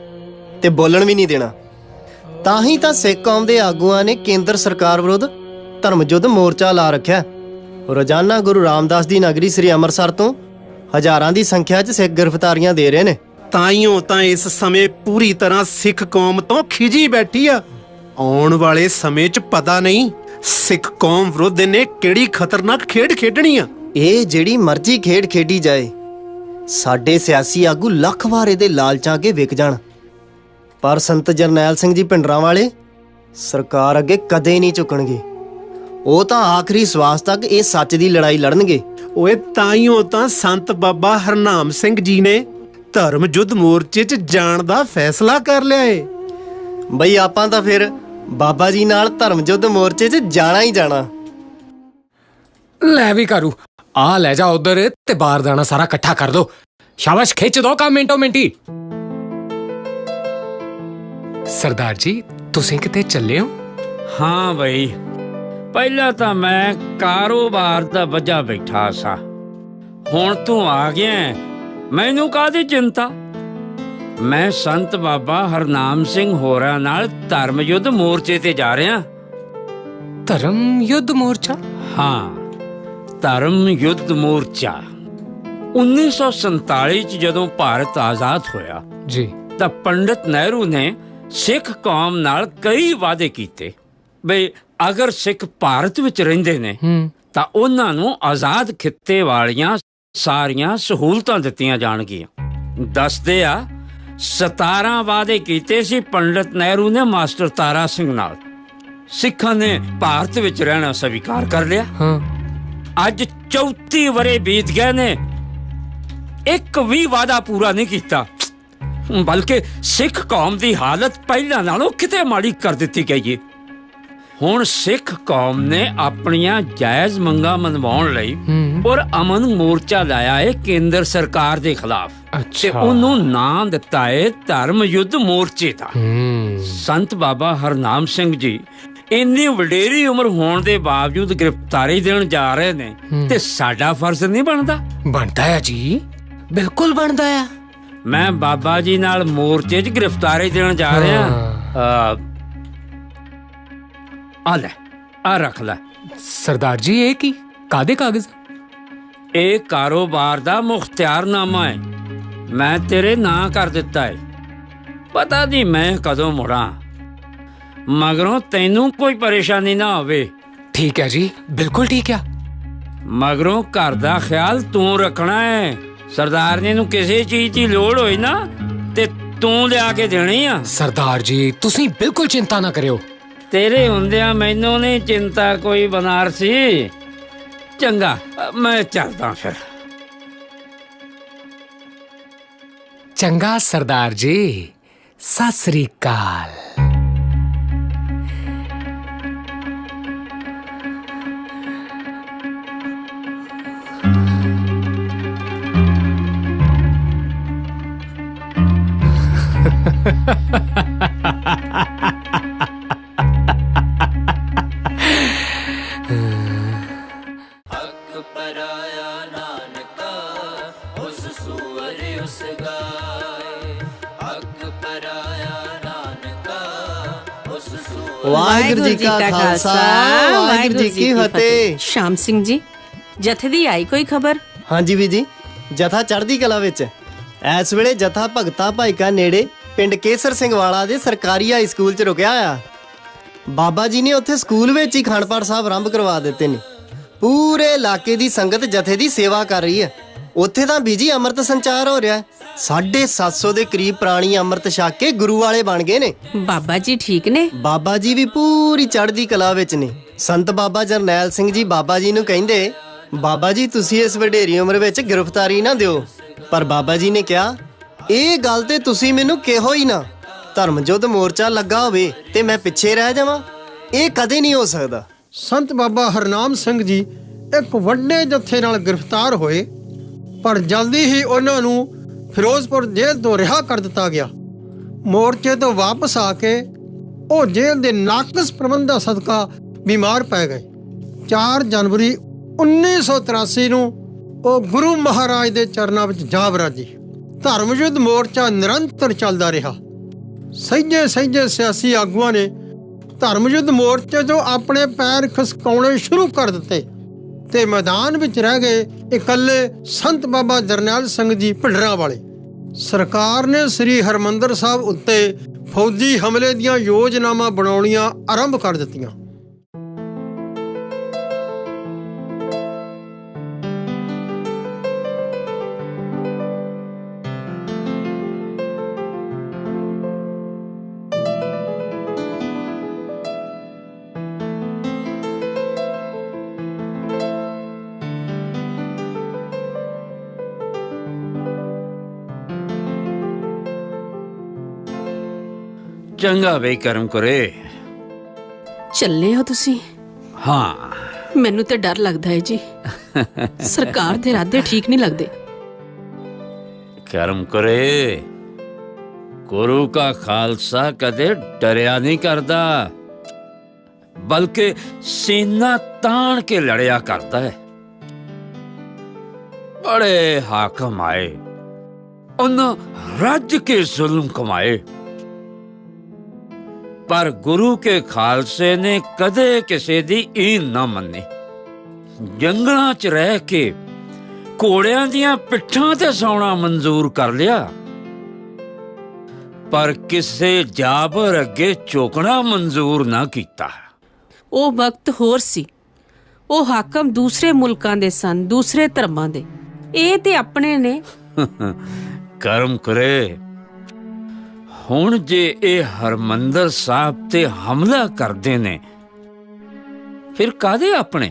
ਤੇ ਬੋਲਣ ਵੀ ਨਹੀਂ ਦੇਣਾ। ਤਾਂ ਹੀ ਤਾਂ ਸਿੱਖ ਕੌਮ ਦੇ ਆਗੂਆਂ ਨੇ ਕੇਂਦਰ ਸਰਕਾਰ ਵਿਰੁੱਧ ਧਰਮ ਯੁੱਧ ਮੋਰਚਾ ਲਾ ਰੱਖਿਆ। ਰੋਜ਼ਾਨਾ ਗੁਰੂ ਰਾਮਦਾਸ ਦੀ ਨਗਰੀ ਸ੍ਰੀ ਅੰਮ੍ਰਿਤਸਰ ਤੋਂ ਹਜ਼ਾਰਾਂ ਦੀ ਸੰਖਿਆ 'ਚ ਸਿੱਖ ਗ੍ਰਿਫਤਾਰੀਆਂ ਦੇ ਰਹੇ ਨੇ। ਤਾਈਓ ਤਾਂ ਇਸ ਸਮੇਂ ਪੂਰੀ ਤਰ੍ਹਾਂ ਸਿੱਖ ਕੌਮ ਤੋਂ ਖਿਜੀ ਬੈਠੀ ਆ। ਆਉਣ ਵਾਲੇ ਸਮੇਂ 'ਚ ਪਤਾ ਨਹੀਂ ਸਿੱਖ ਕੌਮ ਵਿਰੁੱਧ ਇਹਨੇ ਕਿਹੜੀ ਖਤਰਨਾਕ ਖੇਡ ਖੇਡਣੀ ਆ। ਇਹ ਜਿਹੜੀ ਮਰਜ਼ੀ ਖੇਡ ਖੇਡੀ ਜਾਏ, ਸਾਡੇ ਸਿਆਸੀ ਆਗੂ ਲੱਖ ਵਾਰ ਇਹਦੇ ਲਾਲਚਾਂ ਅੱਗੇ ਵਿਕ ਜਾਣ, ਪਰ ਸੰਤ ਜਰਨੈਲ ਸਿੰਘ ਜੀ ਭਿੰਡਰਾਂ ਵਾਲੇ ਸਰਕਾਰ ਅੱਗੇ ਕਦੇ ਨਹੀਂ ਝੁਕਣਗੇ। ਉਹ ਤਾਂ ਆਖਰੀ ਸਵਾਸ ਤੱਕ ਇਹ ਸੱਚ ਦੀ ਲੜਾਈ ਲੜਨਗੇ। ਓਏ ਤਾਈਓ ਤਾਂ ਸੰਤ ਬਾਬਾ ਹਰਨਾਮ ਸਿੰਘ ਜੀ ਨੇ ਧਰਮ ਯੁੱਧ ਮੋਰਚੇ 'ਚ ਜਾਣ ਦਾ ਫੈਸਲਾ ਕਰ ਲਿਆ ਏ। ਬਈ ਆਪਾਂ ਤਾਂ ਫਿਰ ਬਾਬਾ ਜੀ ਨਾਲ ਧਰਮ ਯੁੱਧ ਮੋਰਚੇ 'ਚ ਜਾਣਾ ਹੀ ਜਾਣਾ। ਲੈ ਵੀ ਕਰੂ, ਆ ਲੈ ਜਾ ਉਧਰ ਤੇ ਬਾਰਦਾਨਾ ਸਾਰਾ ਇਕੱਠਾ ਕਰ ਦੋ। ਸ਼ਾਬਾਸ਼, ਖਿੱਚ ਦੋ ਕੰਮ ਮਿੰਟੋ ਮਿੰਟੀ। ਸਰਦਾਰ ਜੀ, ਤੁਸੀਂ ਕਿਤੇ ਚੱਲੇ ਹੋ? ਹਾਂ ਬਈ, ਪਹਿਲਾਂ ਤਾਂ ਮੈਂ ਕਾਰੋਬਾਰ ਦਾ ਵਜ੍ਹਾ ਬੈਠਾ ਸਾਂ, ਹੁਣ ਤੂੰ ਆ ਗਿਆ, ਮੈਨੂੰ ਕਾਹਦੀ ਚਿੰਤਾ। ਮੈਂ ਸੰਤ ਬਾਬਾ ਹਰਨਾਮ ਸਿੰਘ ਹੋਰਾਂ ਨਾਲ ਧਰਮ ਯੁੱਧ ਮੋਰਚੇ ਤੇ ਜਾ ਰਿਹਾ। ਧਰਮ ਯੁੱਧ ਮੋਰਚਾ? ਹਾਂ, ਧਰਮ ਯੁੱਧ ਮੋਰਚਾ। 1947 ਚ ਜਦੋਂ ਭਾਰਤ ਆਜ਼ਾਦ ਹੋਇਆ ਜੀ, ਤਾਂ ਪੰਡਿਤ ਨਹਿਰੂ ਨੇ ਸਿੱਖ ਕੌਮ ਨਾਲ ਕਈ ਵਾਅਦੇ ਕੀਤੇ ਬਈ ਅਗਰ ਸਿੱਖ ਭਾਰਤ ਵਿੱਚ ਰਹਿੰਦੇ ਨੇ ਤਾਂ ਉਹਨਾਂ ਨੂੰ ਆਜ਼ਾਦ ਖਿੱਤੇ ਵਾਲੀਆਂ ਸਾਰੀਆਂ ਸਹੂਲਤਾਂ ਦਿੱਤੀਆਂ ਜਾਣਗੀਆਂ। ਦੱਸਦੇ ਆ 17 ਵਾਅਦੇ ਕੀਤੇ ਸੀ ਪੰਡਿਤ ਨਹਿਰੂ ਨੇ ਮਾਸਟਰ ਤਾਰਾ ਸਿੰਘ ਨਾਲ। ਸਿੱਖਾਂ ਨੇ ਭਾਰਤ ਵਿੱਚ ਰਹਿਣਾ ਸਵੀਕਾਰ ਕਰ ਲਿਆ। ਅੱਜ 34 ਵਰੇ ਬੀਤ ਗਏ ਨੇ, ਇੱਕ ਵੀ ਵਾਅਦਾ ਪੂਰਾ ਨਹੀਂ ਕੀਤਾ, ਬਲਕਿ ਸਿੱਖ ਕੌਮ ਦੀ ਹਾਲਤ ਪਹਿਲਾਂ ਨਾਲੋਂ ਕਿਤੇ ਮਾੜੀ ਕਰ ਦਿੱਤੀ ਗਈ ਹੈ। ਹੁਣ ਸਿੱਖ ਕੌਮ ਨੇ ਆਪਣੀਆਂ ਜਾਇਜ਼ ਮੰਗਾਂ ਮਨਵਾਉਣ ਲਈ ਔਰ ਅਮਨ ਮੋਰਚਾ ਲਾਇਆ ਹੈ ਕੇਂਦਰ ਸਰਕਾਰ ਦੇ ਖਿਲਾਫ, ਤੇ ਉਹਨੂੰ ਨਾਂ ਦਿੱਤਾ ਹੈ ਧਰਮ ਯੁੱਧ ਮੋਰਚੇ ਦਾ। ਸੰਤ ਬਾਬਾ ਹਰਨਾਮ ਸਿੰਘ ਜੀ ਇੰਨੀ ਵਡੇਰੀ ਉਮਰ ਹੋਣ ਦੇ ਬਾਵਜੂਦ ਗ੍ਰਿਫਤਾਰੀ ਦੇਣ ਜਾ ਰਹੇ ਨੇ, ਤੇ ਸਾਡਾ ਫਰਜ਼ ਨਹੀਂ ਬਣਦਾ? ਬਣਦਾ ਹੈ ਜੀ, ਬਿਲਕੁਲ ਬਣਦਾ ਹੈ। ਮੈਂ ਬਾਬਾ ਜੀ ਨਾਲ ਮੋਰਚੇ 'ਚ ਗ੍ਰਿਫਤਾਰੀ ਦੇਣ ਜਾ ਰਿਹਾ। ਆ ਲੈ, ਆ ਰੱਖ ਲੈ। ਸਰਦਾਰ ਜੀ, ਇਹ ਕੀ ਕਾਦੇ ਕਾਗਜ਼? ਇਹ ਕਾਰੋਬਾਰ ਦਾ ਮੁਖਤਿਆਰਨਾਮਾ ਹੈ, ਮੈਂ ਤੇਰੇ ਨਾਂ ਕਰ ਦਿੱਤਾ ਹੈ। ਪਤਾ ਨਹੀਂ ਮੈਂ ਕਦੋਂ ਮੁੜਾਂ, ਮਗਰੋਂ ਤੈਨੂੰ ਕੋਈ ਪਰੇਸ਼ਾਨੀ ਨਾ ਹੋਵੇ। ਠੀਕ ਹੈ ਜੀ, ਬਿਲਕੁਲ ਠੀਕ ਹੈ। ਮਗਰੋਂ ਘਰ ਦਾ ਖਿਆਲ ਤੂੰ ਰੱਖਣਾ ਹੈ। ਸਰਦਾਰਨੀ ਨੂੰ ਕਿਸੇ ਚੀਜ਼ ਦੀ ਲੋੜ ਹੋਈ ਨਾ ਤੇ ਤੂੰ ਲਿਆ ਕੇ ਦੇਣੀ ਆ। ਸਰਦਾਰ ਜੀ, ਤੁਸੀਂ ਬਿਲਕੁਲ ਚਿੰਤਾ ਨਾ ਕਰਿਓ। ਤੇਰੇ ਹੁੰਦਿਆਂ ਮੈਨੂੰ ਨਹੀਂ ਚਿੰਤਾ ਕੋਈ ਬਨਾਰਸੀ। ਚੰਗਾ, ਮੈਂ ਚੱਲਦਾ ਫਿਰ। ਚੰਗਾ ਸਰਦਾਰ ਜੀ, ਸਤਿ ਸ੍ਰੀ ਅਕਾਲ। ਵਾਹਿਗੁਰੂ ਜੀ ਕਾ ਖਾਲਸਾ, ਵਾਹਿਗੁਰੂ ਜੀ ਕੀ ਫਤਿਹ। ਸ਼ਾਮ ਸਿੰਘ ਜੀ, ਜਥੇ ਦੀ ਆਈ ਕੋਈ ਖਬਰ? ਹਾਂਜੀ ਵੀ ਜੀ, ਜਥਾ ਚੜ੍ਹਦੀ ਕਲਾ ਵਿੱਚ। ਇਸ ਵੇਲੇ ਜਥਾ ਭਗਤਾ ਭਾਈਕਾ ਨੇੜੇ ਪਿੰਡ ਕੇਸਰ ਸਿੰਘ ਵਾਲਾ ਦੇ ਸਰਕਾਰੀ ਹਾਈ ਸਕੂਲ 'ਚ ਰੁਕਿਆ ਆ। ਬਾਬਾ ਜੀ ਨੇ ਉੱਥੇ ਸਕੂਲ ਵਿੱਚ ਹੀ ਅਖੰਡ ਪਾਠ ਸਾਹਿਬ ਆਰੰਭ ਕਰਵਾ ਦਿੱਤੇ ਨੇ। ਪੂਰੇ ਇਲਾਕੇ ਦੀ ਸੰਗਤ ਜਥੇ ਦੀ ਸੇਵਾ ਕਰ ਰਹੀ ਹੈ। ਉੱਥੇ ਤਾਂ ਬੀਜੀ ਅੰਮ੍ਰਿਤ ਸੰਚਾਰ ਹੋ ਰਿਹਾ ਹੈ। 750 ਦੇ ਕਰੀਬ ਪ੍ਰਾਣੀ ਅੰਮ੍ਰਿਤ ਛਕ ਕੇ ਗੁਰੂ ਵਾਲੇ ਬਣ ਗਏ ਨੇ। ਬਾਬਾ ਜੀ ਠੀਕ ਨੇ? ਬਾਬਾ ਜੀ ਵੀ ਪੂਰੀ ਚੜ੍ਹਦੀ ਕਲਾ ਵਿੱਚ ਨੇ। ਸੰਤ ਬਾਬਾ ਜਰਨੈਲ ਸਿੰਘ ਜੀ ਬਾਬਾ ਜੀ ਨੂੰ ਕਹਿੰਦੇ, ਬਾਬਾ ਜੀ ਤੁਸੀਂ ਇਸ ਵਡੇਰੀ ਉਮਰ ਵਿੱਚ ਗ੍ਰਿਫਤਾਰੀ ਨਾ ਦਿਓ। ਪਰ ਬਾਬਾ ਜੀ ਨੇ ਕਿਹਾ, ਇਹ ਗੱਲ ਤੇ ਤੁਸੀਂ ਮੈਨੂੰ ਕਿਹੋ ਹੀ ਨਾ। ਧਰਮ ਯੁੱਧ ਮੋਰਚਾ ਲੱਗਾ ਹੋਵੇ ਤੇ ਮੈਂ ਪਿੱਛੇ ਰਹਿ ਜਾਵਾਂ, ਇਹ ਕਦੇ ਨਹੀਂ ਹੋ ਸਕਦਾ। ਸੰਤ ਬਾਬਾ ਹਰਨਾਮ ਸਿੰਘ ਜੀ ਇੱਕ ਵੱਡੇ ਜਥੇ ਨਾਲ ਗ੍ਰਿਫਤਾਰ ਹੋਏ, ਪਰ ਜਲਦੀ ਹੀ ਉਹਨਾਂ ਨੂੰ ਫਿਰੋਜ਼ਪੁਰ ਜੇਲ੍ਹ ਤੋਂ ਰਿਹਾ ਕਰ ਦਿੱਤਾ ਗਿਆ। ਮੋਰਚੇ ਤੋਂ ਵਾਪਸ ਆ ਕੇ ਉਹ ਜੇਲ੍ਹ ਦੇ ਨਾਕਸ ਪ੍ਰਬੰਧਾਂ ਸਦਕਾ ਬਿਮਾਰ ਪੈ ਗਏ। 4 ਜਨਵਰੀ 1983 ਨੂੰ ਉਹ ਗੁਰੂ ਮਹਾਰਾਜ ਦੇ ਚਰਨਾਂ ਵਿੱਚ ਜਾ ਬਰਾਜੀ। ਧਰਮ ਯੁੱਧ ਮੋਰਚਾ ਨਿਰੰਤਰ ਚੱਲਦਾ ਰਿਹਾ। ਸਹਿਜੇ ਸਿਆਸੀ ਆਗੂਆਂ ਨੇ ਧਰਮ ਯੁੱਧ ਮੋਰਚੇ ਤੋਂ ਆਪਣੇ ਪੈਰ ਖਿਸਕਾਉਣੇ ਸ਼ੁਰੂ ਕਰ ਦਿੱਤੇ ਤੇ ਮੈਦਾਨ ਵਿੱਚ ਰਹਿ ਗਏ ਇਕੱਲੇ ਸੰਤ ਬਾਬਾ ਜਰਨੈਲ ਸਿੰਘ ਜੀ ਭਿੰਡਰਾਂ ਵਾਲੇ। ਸਰਕਾਰ ਨੇ ਸ੍ਰੀ ਹਰਿਮੰਦਰ ਸਾਹਿਬ ਉੱਤੇ ਫੌਜੀ ਹਮਲੇ ਦੀਆਂ ਯੋਜਨਾਵਾਂ ਬਣਾਉਣੀਆਂ ਆਰੰਭ ਕਰ ਦਿੱਤੀਆਂ। ਚੰਗਾ ਬਈ ਕਰਮ ਕਰੇ। ਚੱਲੇ ਹੋ ਤੁਸੀਂ? ਹਾਂ। ਮੈਨੂੰ ਤੇ ਡਰ ਲੱਗਦਾ ਹੈ ਜੀ। ਸਰਕਾਰ ਦੇ ਇਰਾਦੇ ਠੀਕ ਨਹੀਂ ਲੱਗਦੇ। ਕਰਮ ਕਰੇ, ਗੁਰੂ ਕਾ ਖਾਲਸਾ ਕਦੇ ਡਰਿਆ ਨਹੀਂ ਕਰਦਾ, ਬਲਕਿ ਸੀਨਾ ਤਾਣ ਕੇ ਲੜਿਆ ਕਰਦਾ ਹੈ। ਬੜੇ ਹਾਕਮ ਆਏ, ਉਹਨਾਂ ਰੱਜ ਕੇ ਜ਼ੁਲਮ ਕਮਾਏ, ਪਰ ਗੁਰੂ ਕੇ ਖਾਲਸੇ ਨੇ ਕਦੇ ਕਿਸੇ ਦੀ ਈਨ ਨਾ ਮੰਨੀ। ਜੰਗਲਾਂ 'ਚ ਰਹਿ ਕੇ ਘੋੜਿਆਂ ਦੀਆਂ ਪਿੱਠਾਂ ਤੇ ਸੌਣਾ ਮਨਜ਼ੂਰ ਕਰ ਲਿਆ, ਪਰ ਕਿਸੇ ਜਾਬਰ ਅੱਗੇ ਝੁਕਣਾ ਮਨਜ਼ੂਰ ਨਾ ਕੀਤਾ। ਉਹ ਵਕਤ ਹੋਰ ਸੀ। ਉਹ ਹਾਕਮ ਦੂਸਰੇ ਮੁਲਕਾਂ ਦੇ ਸਨ, ਦੂਸਰੇ ਧਰਮਾਂ ਦੇ। ਇਹ ਤੇ ਆਪਣੇ ਨੇ। ਕਰਮ ਕਰੇ, ਹੁਣ ਜੇ ਇਹ ਹਰਮੰਦਰ ਸਾਹਿਬ ਤੇ ਹਮਲਾ ਕਰਦੇ ਨੇ, ਫਿਰ ਕਾਹਦੇ ਆਪਣੇ?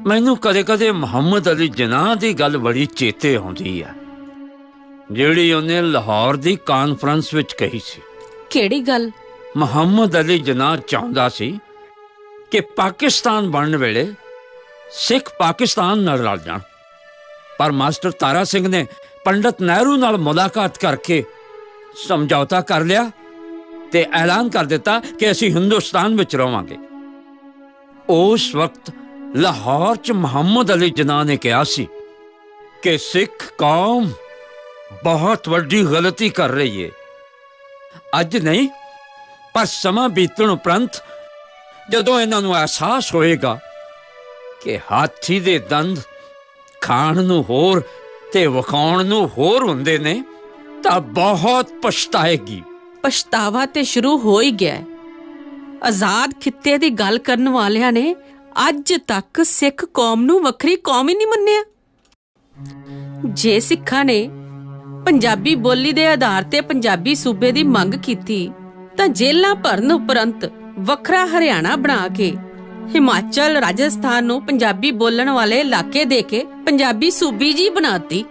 ਮੈਨੂੰ ਕਦੇ-ਕਦੇ ਮੁਹੰਮਦ ਅਲੀ ਜਿਨਾਹ ਦੀ ਗੱਲ ਬੜੀ ਚੇਤੇ ਆਉਂਦੀ ਆ, ਜਿਹੜੀ ਉਹਨੇ ਲਾਹੌਰ ਦੀ ਕਾਨਫਰੰਸ ਵਿੱਚ ਕਹੀ ਸੀ। ਕਿਹੜੀ ਗੱਲ? ਮੁਹੰਮਦ ਅਲੀ ਜਿਨਾਹ ਚਾਹੁੰਦਾ ਸੀ ਕਿ ਪਾਕਿਸਤਾਨ ਬਣਨ ਵੇਲੇ ਸਿੱਖ ਪਾਕਿਸਤਾਨ ਨਾਲ ਰਲ ਜਾਣ, ਪਰ ਮਾਸਟਰ ਤਾਰਾ ਸਿੰਘ ਨੇ ਪੰਡਤ ਨਹਿਰੂ ਨਾਲ ਮੁਲਾਕਾਤ ਕਰਕੇ ਸਮਝੌਤਾ ਕਰ ਲਿਆ ਤੇ ਐਲਾਨ ਕਰ ਦਿੱਤਾ ਕਿ ਅਸੀਂ ਹਿੰਦੁਸਤਾਨ ਵਿੱਚ ਰਵਾਂਗੇ। ਉਸ ਵਕਤ ਲਾਹੌਰ 'ਚ ਮੁਹੰਮਦ ਅਲੀ ਜਿਨਾਹ ਨੇ ਕਿਹਾ ਸੀ ਕਿ ਸਿੱਖ ਕੌਮ ਬਹੁਤ ਵੱਡੀ ਗਲਤੀ ਕਰ ਰਹੀ ਹੈ। ਅੱਜ ਨਹੀਂ, ਪਰ ਸਮਾਂ ਬੀਤਣ ਉਪਰੰਤ ਜਦੋਂ ਇਹਨਾਂ ਨੂੰ ਅਹਿਸਾਸ ਹੋਏਗਾ ਕਿ ਹਾਥੀ ਦੇ ਦੰਦ ਖਾਣ ਨੂੰ ਹੋਰ ਤੇ ਵਿਖਾਉਣ ਨੂੰ ਹੋਰ ਹੁੰਦੇ ਨੇ, ਤਾਂ ਬਹੁਤ ਪਛਤਾਏਗੀ। ਪਛਤਾਵਾ ਤੇ ਸ਼ੁਰੂ ਹੋ ਹੀ ਗਿਆ। ਆਜ਼ਾਦ ਖਿੱਤੇ ਦੀ ਗੱਲ ਕਰਨ ਵਾਲਿਆਂ ਨੇ ਅੱਜ ਤੱਕ ਸਿੱਖ ਕੌਮ ਨੂੰ ਵੱਖਰੀ ਕੌਮ ਹੀ ਨਹੀਂ ਮੰਨਿਆ। ਜੇ ਸਿੱਖਾਂ ਨੇ ਪੰਜਾਬੀ ਬੋਲੀ ਦੇ ਆਧਾਰ ਤੇ ਪੰਜਾਬੀ ਸੂਬੇ ਦੀ ਮੰਗ ਕੀਤੀ, ਤਾਂ ਜੇਲ੍ਹਾਂ ਭਰਨ ਉਪਰੰਤ ਵੱਖਰਾ ਹਰਿਆਣਾ ਬਣਾ ਕੇ ਹਿਮਾਚਲ, ਰਾਜਸਥਾਨ ਨੂੰ ਪੰਜਾਬੀ ਬੋਲਣ ਵਾਲੇ ਇਲਾਕੇ ਦੇ ਕੇ ਪੰਜਾਬੀ ਸੂਬੀ ਜੀ ਬਣਾਤੀ।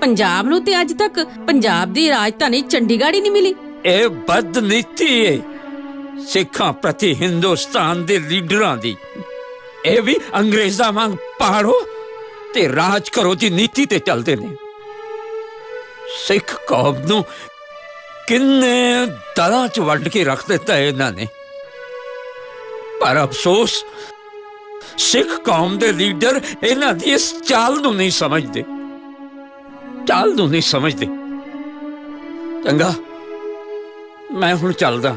ਪੰਜਾਬ ਨੂੰ ਤੇ ਅੱਜ ਤੱਕ ਪੰਜਾਬ ਦੀ ਰਾਜਧਾਨੀ ਚੰਡੀਗੜ੍ਹ ਹੀ ਨਹੀਂ ਮਿਲੀ। ਇਹ ਬਦਨੀਤੀ ਏ ਸਿੱਖਾਂ ਪ੍ਰਤੀ ਹਿੰਦੁਸਤਾਨ ਦੇ ਲੀਡਰਾਂ ਦੀ। ਇਹ ਵੀ ਅੰਗਰੇਜ਼ਾਂ ਵਾਂਗ ਪਹਾੜੋ ਤੇ ਰਾਜ ਕਰੋ ਦੀ ਨੀਤੀ ਤੇ ਚੱਲਦੇ ਨੇ। ਸਿੱਖ ਕੌਮ ਨੂੰ ਕਿੰਨੇ ਦਲਾਂ 'ਚ ਵੰਡ ਕੇ ਰੱਖ ਦਿੱਤਾ ਇਹਨਾਂ ਨੇ, ਪਰ ਅਫਸੋਸ ਸਿੱਖ ਕੌਮ ਦੇ ਲੀਡਰ ਇਹਨਾਂ ਦੀ ਇਸ ਚਾਲ ਨੂੰ ਨਹੀਂ ਸਮਝਦੇ। ਚੰਗਾ, ਮੈਂ ਹੁਣ ਚੱਲਦਾ,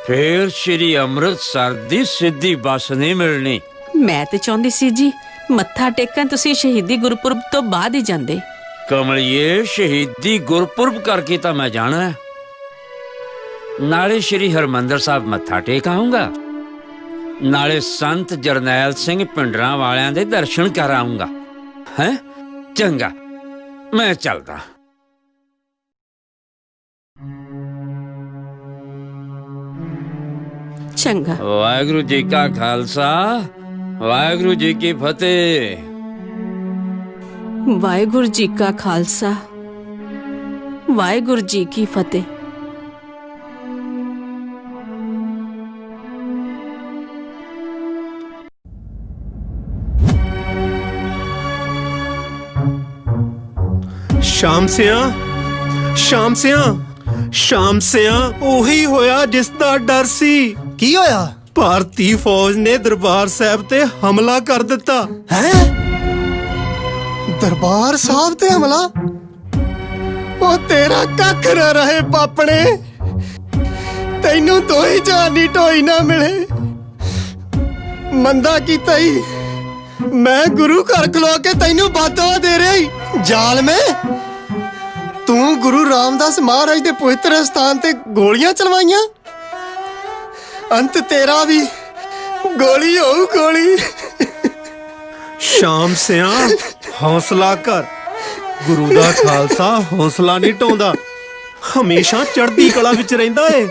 ਫੇਰ ਸ਼੍ਰੀ ਅੰਮ੍ਰਿਤਸਰ ਦੀ ਸਿੱਧੀ ਬੱਸ ਨਹੀਂ ਮਿਲਣੀ। ਮੈਂ ਤੇ ਚਾਹੁੰਦੀ ਸੀ ਜੀ ਮੱਥਾ ਟੇਕਣ ਤੁਸੀਂ ਸ਼ਹੀਦੀ ਗੁਰਪੁਰਬ ਤੋਂ ਬਾਅਦ ਹੀ ਜਾਂਦੇ। ਕਮਲੀਏ, ਸ਼ਹੀਦੀ ਗੁਰਪੁਰਬ ਕਰਕੇ ਤਾਂ ਮੈਂ ਜਾਣਾ ਹੈ, ਨਾਲੇ ਸ਼੍ਰੀ ਹਰਮੰਦਰ ਸਾਹਿਬ ਮੱਥਾ ਟੇਕ ਆਊਂਗਾ, ਨਾਲੇ ਸੰਤ ਜਰਨੈਲ ਸਿੰਘ ਪਿੰਡਰਾਂ ਵਾਲਿਆਂ ਦੇ ਦਰਸ਼ਨ ਕਰ ਆਊਂਗਾ। ਹੈ ਚੰਗਾ, ਮੈਂ ਚੱਲਦਾ। ਚੰਗਾ। ਵਾਹਿਗੁਰੂ ਜੀ ਕਾ ਖਾਲਸਾ, ਵਾਹਿਗੁਰੂ ਜੀ ਕੀ ਫਤਿਹ। ਵਾਹਿਗੁਰੂ ਜੀ ਕਾ ਖਾਲਸਾ, ਵਾਹਿਗੁਰੂ ਜੀ ਕੀ ਫਤਿਹ। ਸ਼ਾਮ ਸਿਆਂ ਉਹੀ ਹੋਇਆ ਜਿਸ ਦਾ ਡਰ ਸੀ। ਕੀ ਹੋਇਆ? ਭਾਰਤੀ ਫੌਜ ਨੇ ਦਰਬਾਰ ਸਾਹਿਬ ਤੇ ਹਮਲਾ ਕਰ ਦਿੱਤਾ। ਹੈ? ਦਰਬਾਰ ਸਾਹਿਬ ਤੇ ਹਮਲਾ? ਉਹ ਤੇਰਾ ਕੱਖ ਨਾ ਰਹੇ ਪਾਪਣੇ, ਤੈਨੂੰ ਦੋਈ ਜਾਨੀ ਢੋਈ ਨਾ ਮਿਲੇ। ਮੰਦਾ ਕੀਤਾ ਹੀ, ਮੈਂ ਗੁਰੂ ਘਰ ਖਲੋ ਕੇ ਤੈਨੂੰ ਬਾਦਵਾ ਦੇ ਰਿਹਾ। ਜ਼ਾਲਮੇ, ਤੂੰ ਗੁਰੂ ਰਾਮਦਾਸ ਮਹਾਰਾਜ ਦੇ ਪਵਿੱਤਰ ਸਥਾਨ ਤੇ ਗੋਲੀਆਂ ਚਲਵਾਈਆਂ। ਅੰਤ ਤੇਰਾ ਵੀ ਗੋਲੀ ਹੋਊ, ਗੋਲੀ। ਸ਼ਾਮ ਸਿਆਂ ਹੌਸਲਾ ਕਰ। ਗੁਰੂ ਦਾ ਖਾਲਸਾ ਹੌਸਲਾ ਨਹੀਂ ਢਾਉਂਦਾ, ਹਮੇਸ਼ਾ ਚੜ੍ਹਦੀ ਕਲਾ ਵਿੱਚ ਰਹਿੰਦਾ ਏ।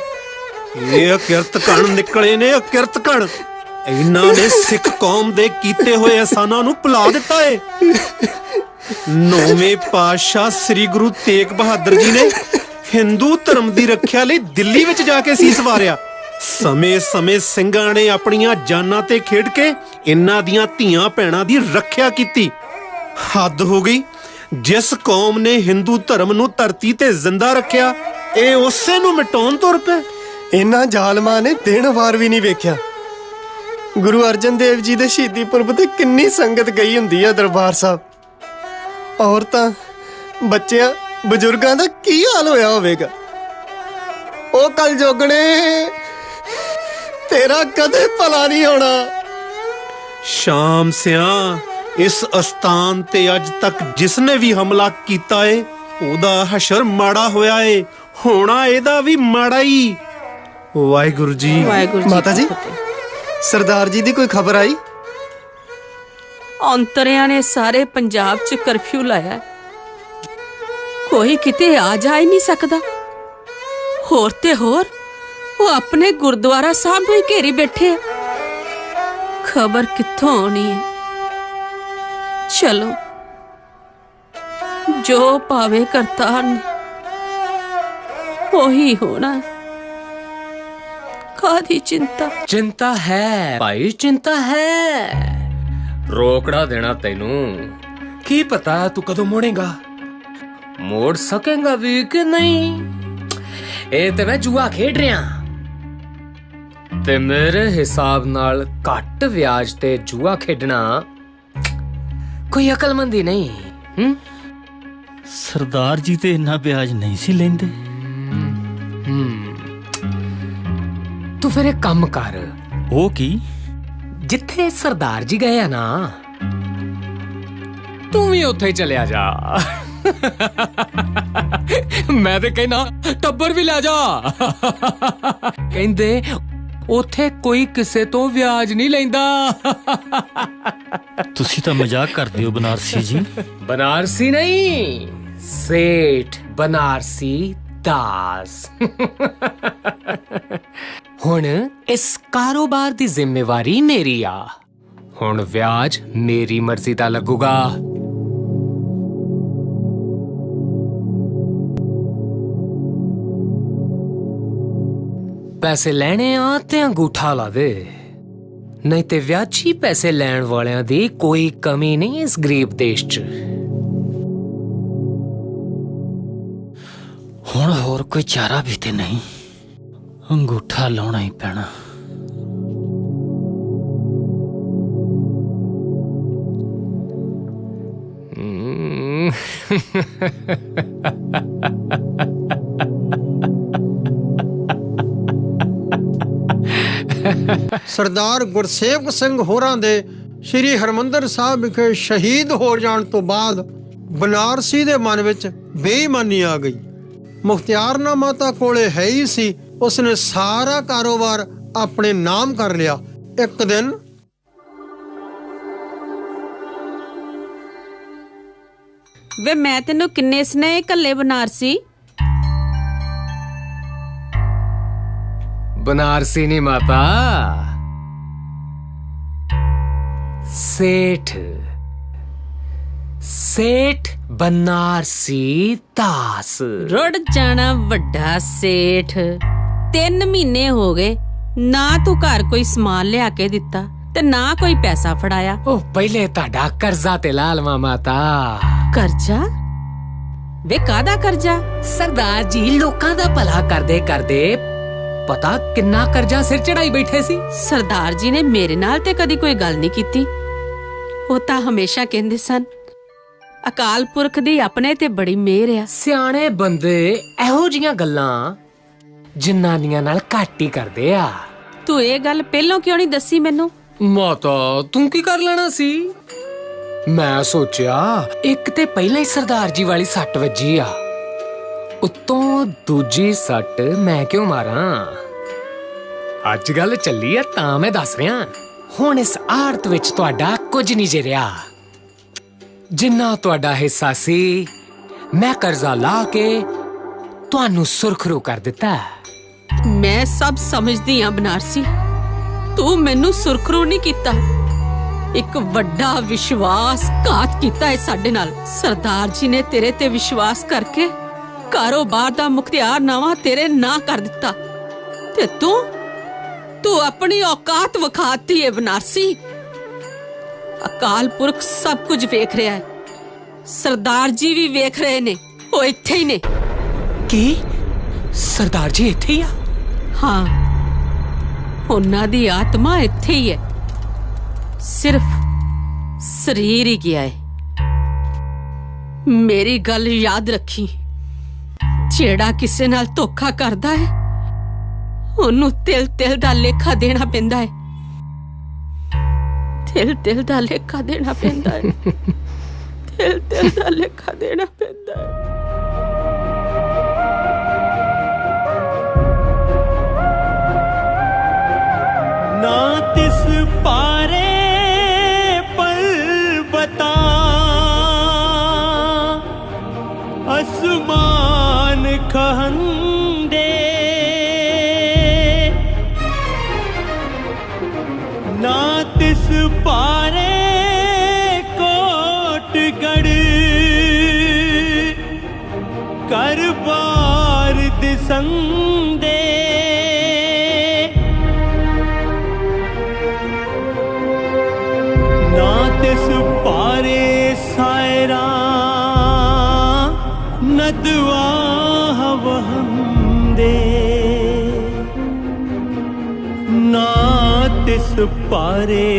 ਇਹ ਅਕਿਰਤ ਕਣ ਨਿਕਲੇ ਨੇ, ਅਕਿਰਤ ਕਣ। ਇਹਨਾਂ ਨੇ ਸਿੱਖ ਕੌਮ ਦੇ ਕੀਤੇ ਹੋਏ ਅਹਿਸਾਨਾਂ ਨੂੰ ਭੁਲਾ ਦਿੱਤਾ ਏ। 9ਵੇਂ ਪਾਤਸ਼ਾਹ ਸ੍ਰੀ ਗੁਰੂ ਤੇਗ ਬਹਾਦਰ ਜੀ ਨੇ ਹਿੰਦੂ ਧਰਮ ਦੀ ਰੱਖਿਆ ਲਈ ਦਿੱਲੀ ਵਿੱਚ ਜਾ ਕੇ ਸੀਸ ਵਾਰਿਆ। ਸਮੇਂ-ਸਮੇਂ ਸਿੰਘਾਂ ਨੇ ਆਪਣੀਆਂ ਜਾਨਾਂ ਤੇ ਖੇਡ ਕੇ ਇਹਨਾਂ ਦੀਆਂ ਧੀਆਂ ਭੈਣਾਂ ਦੀ ਰੱਖਿਆ ਕੀਤੀ। ਹੱਦ ਹੋ ਗਈ। ਜਿਸ ਕੌਮ ਨੇ ਹਿੰਦੂ ਧਰਮ ਨੂੰ ਧਰਤੀ ਤੇ ਜ਼ਿੰਦਾ ਰੱਖਿਆ, ਇਹ ਉਸੇ ਨੂੰ ਮਿਟਾਉਣ ਤੁਰ ਪਏ। ਇਹਨਾਂ ਜ਼ਾਲਮਾਂ ਨੇ ਦਿਨ ਵਾਰ ਵੀ ਨਹੀਂ ਵੇਖਿਆ। ਗੁਰੂ ਅਰਜਨ ਦੇਵ ਜੀ ਦੇ ਸ਼ਹੀਦੀ ਪੁਰਬ ਤੇ ਕਿੰਨੀ ਸੰਗਤ ਗਈ ਹੁੰਦੀ ਆ ਦਰਬਾਰ ਸਾਹਿਬ। ਔਰਤਾਂ, ਬੱਚਿਆਂ, ਬਜ਼ੁਰਗਾਂ ਦਾ ਕੀ ਹਾਲ ਹੋਇਆ ਹੋਵੇਗਾ। ਉਹ ਕਲ ਜੋਗਣੇ, ਤੇਰਾ ਕਦੇ ਭਲਾ ਨਹੀਂ ਹੋਣਾ। ਸ਼ਾਮ ਸਿਆਂ ਇਸ ਅਸਥਾਨ ਤੇ ਅੱਜ ਤੱਕ ਜਿਸਨੇ ਵੀ ਹਮਲਾ ਕੀਤਾ ਏ, ਉਹਦਾ ਹਸ਼ਰ ਮਾੜਾ ਹੋਇਆ ਏ, ਹੋਣਾ ਇਹਦਾ ਵੀ ਮਾੜਾ ਹੀ। ਵਾਹਿਗੁਰੂ ਜੀ। ਮਾਤਾ ਜੀ, ਸਰਦਾਰ ਜੀ ਦੀ ਕੋਈ ਖਬਰ ਆਈ? ਔਂਤਰਿਆਂ ਨੇ ਸਾਰੇ ਪੰਜਾਬ 'ਚ ਕਰਫਿਊ ਲਾਇਆ, ਕੋਈ ਕਿਤੇ ਆ ਜਾ ਹੀ ਨਹੀਂ ਸਕਦਾ। ਹੋਰ ਤੇ ਹੋਰ ਉਹ ਆਪਣੇ ਗੁਰਦੁਆਰਾ ਸਾਹਿਬ ਨੂੰ ਹੀ ਘੇਰੀ ਬੈਠੇ ਆ। ਖਬਰ ਕਿੱਥੋਂ ਆਉਣੀ ਹੈ? ਚਲੋ, ਜੋ ਭਾਵੇਂ ਕਰਤਾਰ ਨੇ ਉਹੀ ਹੋਣਾ। ਕਾਹਦੀ ਚਿੰਤਾ? ਚਿੰਤਾ ਹੈ ਭਾਈ, ਚਿੰਤਾ ਹੈ। ਰੋਕੜਾ ਦੇਣਾ ਤੈਨੂੰ। ਕੀ ਪਤਾ ਤੂੰ ਕਦੋਂ ਮੋੜੇਗਾ, ਮੋੜ ਸਕੇਗਾ ਵੀ ਕਿ ਨਹੀਂ। ਇਹ ਤੇ ਮੈਂ ਜੂਆ ਖੇਡ ਰਿਹਾ, ਤੇ ਮੇਰੇ ਹਿਸਾਬ ਨਾਲ ਘੱਟ ਵਿਆਜ ਤੇ ਜੂਆ ਖੇਡਣਾ ਕੋਈ ਅਕਲਮੰਦੀ ਨਹੀਂ। ਸਰਦਾਰ ਜੀ ਤੇ ਇੰਨਾ ਵਿਆਜ ਨਹੀਂ ਸੀ ਲੈਂਦੇ। ਤੂੰ ਫਿਰ ਇੱਕ ਕੰਮ ਕਰ। ਉਹ ਕੀ? ਜਿੱਥੇ ਸਰਦਾਰ ਜੀ ਗਏ ਆ ਨਾ, ਤੂੰ ਵੀ ਉੱਥੇ ਚਲਿਆ ਜਾ। ਮੈਂ ਤੇ ਕਹਿਣਾ ਟੱਬਰ ਵੀ ਲੈ ਜਾ। ਕਹਿੰਦੇ ਉੱਥੇ ਕੋਈ ਕਿਸੇ ਤੋਂ ਵਿਆਜ ਨਹੀਂ ਲੈਂਦਾ। ਤੁਸੀਂ ਤਾਂ ਮਜ਼ਾਕ ਕਰਦੇ ਹੋ ਬਨਾਰਸੀ ਜੀ। ਬਨਾਰਸੀ ਨਹੀਂ, ਸੇਠ ਬਨਾਰਸੀ ਦਾਸ। ਹੁਣ ਇਸ ਕਾਰੋਬਾਰ ਦੀ ਜ਼ਿੰਮੇਵਾਰੀ ਮੇਰੀ ਆ। ਹੁਣ ਵਿਆਜ ਮੇਰੀ ਮਰਜ਼ੀ ਦਾ ਲੱਗੂਗਾ। ਪੈਸੇ ਲੈਣੇ ਆ ਤੇ ਅੰਗੂਠਾ ਲਾ ਦੇ, ਨਹੀਂ ਤੇ ਵਿਆਜੀ ਪੈਸੇ ਲੈਣ ਵਾਲਿਆਂ ਦੀ ਕੋਈ ਕਮੀ ਨਹੀਂ ਇਸ ਗਰੀਬ ਦੇਸ਼ 'ਚ। ਹੁਣ ਹੋਰ ਕੋਈ ਚਾਰਾ ਵੀ ਤੇ ਨਹੀਂ, ਅੰਗੂਠਾ ਲਾਉਣਾ ਹੀ ਪੈਣਾ। ਸਰਦਾਰ ਗੁਰਸੇਵਕ ਸਿੰਘ ਹੋਰਾਂ ਦੇ ਸ਼੍ਰੀ ਹਰਮੰਦਰ ਸਾਹਿਬ ਵਿਖੇ ਸ਼ਹੀਦ ਹੋ ਜਾਣ ਤੋਂ ਬਾਅਦ ਬਨਾਰਸੀ ਦੇ ਮਨ ਵਿੱਚ ਬੇਈਮਾਨੀ ਆ ਗਈ। ਮੁਖਤਿਆਰਨਾਮਾ ਤਾਂ ਕੋਲੇ ਹੈ ਹੀ ਸੀ, ਉਸਨੇ ਸਾਰਾ ਕਾਰੋਬਾਰ ਆਪਣੇ ਨਾਮ ਕਰ ਲਿਆ। ਇੱਕ ਦਿਨ ਵੇ ਮੈਂ ਤੈਨੂੰ ਕਿੰਨੇ ਸਨੇਹ ਕੱਲੇ ਬਨਾਰਸੀ। बनारसी नहीं माता, सेठ सेठ बनारसी दास। रुड़ जाना वड्डा सेठ। 3 महीने हो गए ना तू घर कोई समान लिया के दिता ते ना कोई पैसा फड़ाया। ओ पहले ताड़ा कर्जा ते ला लवां माता। कर्जा? वे कादा कर्जा? सरदार जी लोकां दा भला करदे करदे पता किन्ना कर्जा सिर चढ़ाई बैठे सी। सरदार जी ने मेरे नाल ते कदी कोई गल नहीं कीती। ਉਹ ਤਾਂ ਹਮੇਸ਼ਾ ਕਹਿੰਦੇ ਸਨ ਅਕਾਲ ਪੁਰਖ ਦੀ ਆਪਣੇ ਤੇ ਬੜੀ ਮਿਹਰ ਆ। ਸਿਆਣੇ ਬੰਦੇ ਇਹੋ ਜੀਆਂ ਗੱਲਾਂ ਜਨਾਨੀਆਂ ਨਾਲ ਘੱਟ ਹੀ ਕਰਦੇ ਆ। ਤੂੰ ਇਹ ਗੱਲ ਪਹਿਲਾਂ ਕਿਉਂ ਨਹੀਂ ਦੱਸੀ ਮੈਨੂੰ? ਮਾਤਾ ਤੂੰ ਕੀ ਕਰ ਲੈਣਾ ਸੀ? ਮੈਂ ਸੋਚਿਆ ਇੱਕ ਤੇ ਪਹਿਲਾਂ ਹੀ ਸਰਦਾਰ ਜੀ ਵਾਲੀ ਸੱਟ ਵੱਜੀ ਆ, ਉੱਤੋਂ ਦੂਜੀ ਸੱਟ ਮੈਂ ਕਿਉਂ ਮਾਰਾਂ? ਅੱਜ ਗੱਲ ਚੱਲੀ ਆ ਤਾਂ ਮੈਂ ਦੱਸ ਰਿਹਾ। ਹੁਣ ਇਸ ਆੜਤ ਵਿੱਚ ਤੁਹਾਡਾ ਕੁਝ ਨਹੀਂ ਜੇ ਰਿਹਾ। ਜਿੰਨਾ ਤੁਹਾਡਾ ਹਿੱਸਾ ਸੀ ਮੈਂ ਕਰਜ਼ਾ ਲਾ ਕੇ ਤੁਹਾਨੂੰ ਸੁਰਖਰੂ ਕਰ ਦਿੱਤਾ। ਮੈਂ ਸਭ ਸਮਝਦੀ ਆ ਬਨਾਰਸੀ, ਤੂੰ ਮੈਨੂੰ ਸੁਰਖਰੂ ਨਹੀਂ ਕੀਤਾ, ਇੱਕ ਵੱਡਾ ਵਿਸ਼ਵਾਸਘਾਤ ਕੀਤਾ ਹੈ ਸਾਡੇ ਨਾਲ। ਸਰਦਾਰ ਜੀ ਨੇ ਤੇਰੇ ਤੇ ਵਿਸ਼ਵਾਸ ਕਰਕੇ ਕਾਰੋਬਾਰ ਦਾ ਮੁਖਤਿਆਰਨਾਮਾ ਤੇਰੇ ਨਾਂ ਕਰ ਦਿੱਤਾ ਤੇ ਤੂੰ ਆਪਣੀ ਔਕਾਤ ਵਿਖਾਤੀ ਹੈ ਬਨਾਰਸੀ। ਅਕਾਲ ਪੁਰਖ ਸਭ ਕੁਝ ਵੇਖ ਰਿਹਾ ਹੈ, ਸਰਦਾਰ ਜੀ ਵੀ ਵੇਖ ਰਹੇ ਨੇ, ਉਹ ਇੱਥੇ ਹੀ ਨੇ। ਕੀ ਸਰਦਾਰ ਜੀ ਇੱਥੇ ਹੀ ਆ? ਹਾਂ, ਉਹਨਾਂ ਦੀ ਆਤਮਾ ਇੱਥੇ ਹੀ ਹੈ, ਸਿਰਫ ਸਰੀਰ ਹੀ ਗਿਆ ਹੈ। ਮੇਰੀ ਗੱਲ ਯਾਦ ਰੱਖੀ, ਜਿਹੜਾ ਕਿਸੇ ਨਾਲ ਧੋਖਾ ਕਰਦਾ ਹੈ ਉਹਨੂੰ ਤਿਲ ਦਾ ਲੇਖਾ ਦੇਣਾ ਪੈਂਦਾ ਹੈ। ਤਿਲ ਦਾ ਲੇਖਾ ਦੇਣਾ ਪੈਂਦਾ ਹੈ। ਤਿਲ ਦਾ ਲੇਖਾ ਦੇਣਾ ਪੈਂਦਾ ਹੈ। ना तिस पारे पर्वता आसमान खहंदे, ना तिस पारे कोटगढ़ कर बार दिसंदे, ना तिस पारे सायरा नदवा हवहंदे, ना तिस पारे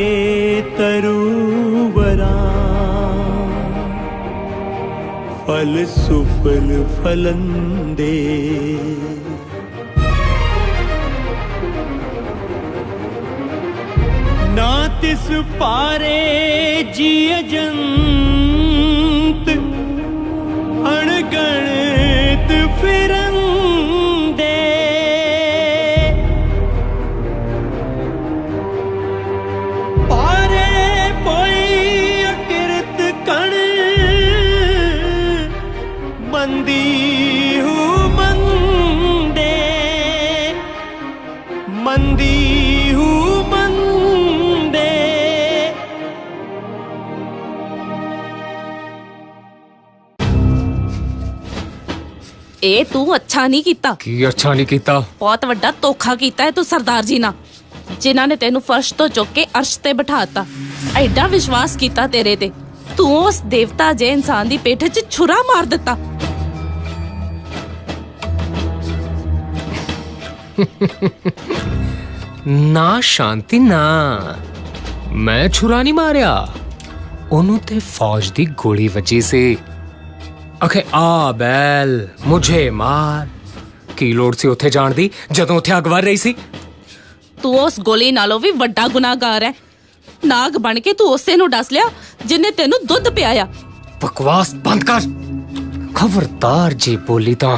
तरुवरा फल सुफल फलंदे, ना तिस पारे जीव जंत अणगणित फिरंदे, पारे पोई अकिरत कण मंदी हूँ मंदे, मंदी हूँ ਇਹ ਤੂੰ ਅੱਛਾ ਨਹੀਂ ਕੀਤਾ। ਕੀ ਅੱਛਾ ਨਹੀਂ ਕੀਤਾ? ਬਹੁਤ ਵੱਡਾ ਧੋਖਾ ਕੀਤਾ ਹੈ ਤੂੰ ਸਰਦਾਰ ਜੀ ਨਾਲ, ਜਿਨ੍ਹਾਂ ਨੇ ਤੈਨੂੰ ਫਰਸ਼ ਤੋਂ ਚੁੱਕ ਕੇ ਅਰਸ਼ ਤੇ ਬਿਠਾਤਾ। ਐਡਾ ਵਿਸ਼ਵਾਸ ਕੀਤਾ ਤੇਰੇ ਤੇ, ਤੂੰ ਉਸ ਦੇਵਤਾ ਜੇ ਇਨਸਾਨ ਦੀ ਪੇਠ 'ਚ ਛੁਰਾ ਮਾਰ ਦਿੱਤਾ। ਨਾ ਸ਼ਾਂਤੀ ਨਾ, ਮੈਂ ਛੁਰਾ ਨਹੀਂ ਮਾਰਿਆ, ਉਹਨੂੰ ਤੇ ਫੌਜ ਦੀ ਗੋਲੀ ਵੱਜੀ ਸੀ। ਅਖੇ ਆ ਬੈਲ ਮੁਝੇ ਮਾਰ, ਕੀ ਲੋੜ ਸੀ ਉੱਥੇ ਜਾਣ ਦੀ ਜਦੋਂ ਉੱਥੇ ਅੱਗ ਵਰ ਰਹੀ ਸੀ? ਤੂੰ ਉਸ ਗੋਲੀ ਨਾਲੋਂ ਵੀ ਵੱਡਾ ਗੁਨਾਹਗਾਰ ਹੈ। ਨਾਗ ਬਣ ਕੇ ਤੂੰ ਉਸੇ ਨੂੰ ਡਸ ਲਿਆ ਜਿੰਨੇ ਤੈਨੂੰ ਦੁੱਧ ਪਿਆਇਆ। ਬਕਵਾਸ ਬੰਦ ਕਰ, ਖਬਰਦਾਰ ਜੀ ਬੋਲੀ ਤਾਂ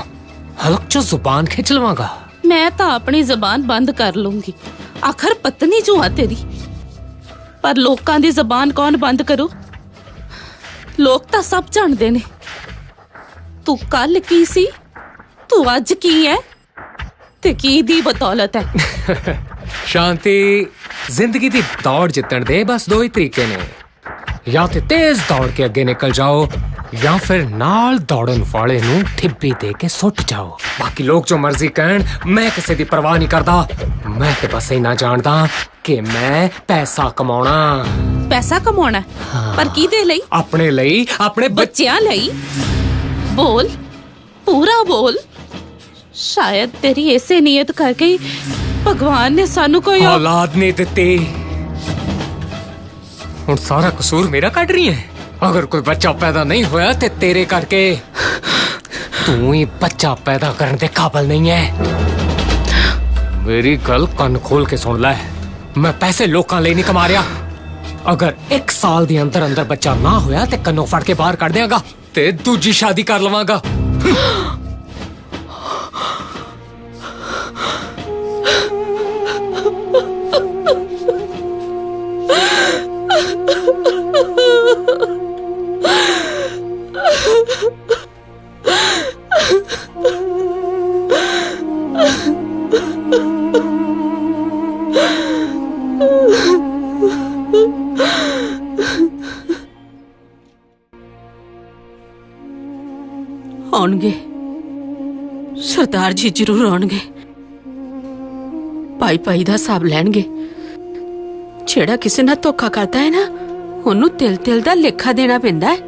ਹਲਕ ਚੋਂ ਜ਼ੁਬਾਨ ਖਿੱਚ ਲਵਾਂਗਾ। मैं तो अपनी जबान बंद कर लूंगी, आखिर पत्नी जो आ तेरी। पर लोकां दी जबान कौन बंद करू? लोग तो सब जानते ने। तू कल की सी, तू अज की है ते की दी बदौलत है। शांति, जिंदगी दी दौड़ जितण दे बस दो ही तरीके ने, या ते तेज दौड़ के अगे निकल जाओ या फिर नाल दौड़न वाले नूं ठिब्बी दे के सुट जाओ। बाकी लोग जो मर्जी कहण, मैं किसी दी परवाह नहीं करदा। मैं ते बस इना जानदा कि मैं पैसा कमाउणा। पैसा कमाउणा? हाँ। पर किदे लई? अपने लई, अपने बच्चियां लई। बोल, पूरा बोल। शायद तेरी ऐसे नीयत करके ही भगवान ने सानू कोई औलाद नहीं दित्ती। हुण सारा कसूर मेरा कट रही है। अगर कोई बच्चा पैदा नहीं होया ते तेरे करके। तू ही बच्चा पैदा करने दे काबिल नहीं है। मेरी गल कन खोल के सुन ले, मैं पैसे लोकां लिए नहीं कमा रहा। अगर 1 साल दे अंदर अंदर बच्चा ना होया ते कन्नों फड़ के बाहर कर देंगा ते दूजी शादी कर लवांगा। आउणगे, सरदार जी जरूर आउणगे। पाई पाई दा हिसाब लैणगे। जेड़ा किसी नाल धोखा करदा है ना, ओनू तिल तिल दा लेखा देना पैंदा है।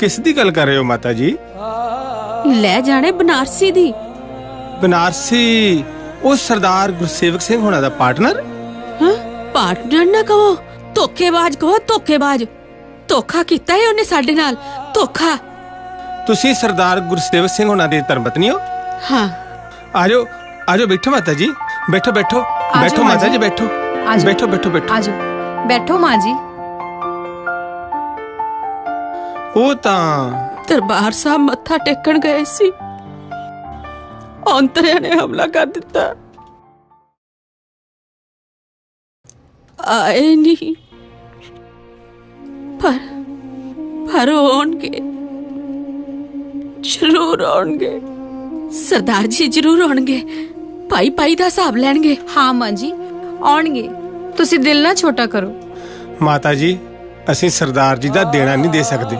किस दी गल कर रहे हो माता जी? ले जाने बनारसी दी। बनारसी? ਉਹ सरदार गुरसेवक सिंह होना दा पार्टनर? हाँ? पार्टनर ना कहो, धोखेबाज कहो, धोखेबाज। धोखा कीता है उन्हें साडे नाल, धोखा। तुसी सरदार गुरसेवक सिंह होना दी धर्मपत्नी हो? हाँ। आजो आजो, बैठो माता जी, बैठो बैठो बैठो माता जी, बैठो बैठो बैठो बैठो आजो बैठो माँ जी। ਉਹ ਤਾਂ दरबार साहब मत्था टेकण गए सी, औंतरिया ने हमला कर दिता। आए नहीं, पर आउणगे, जरूर आउणगे। सरदार जी जरूर आउणगे, पाई पाई दा हिसाब लैणगे। हाँ माँ जी, आउणगे, तुसी दिल ना छोटा करो। ਮਾਤਾ ਜੀ, ਅਸੀਂ ਸਰਦਾਰ ਜੀ ਦਾ ਦੇਣਾ ਨਹੀਂ ਦੇ ਸਕਦੇ।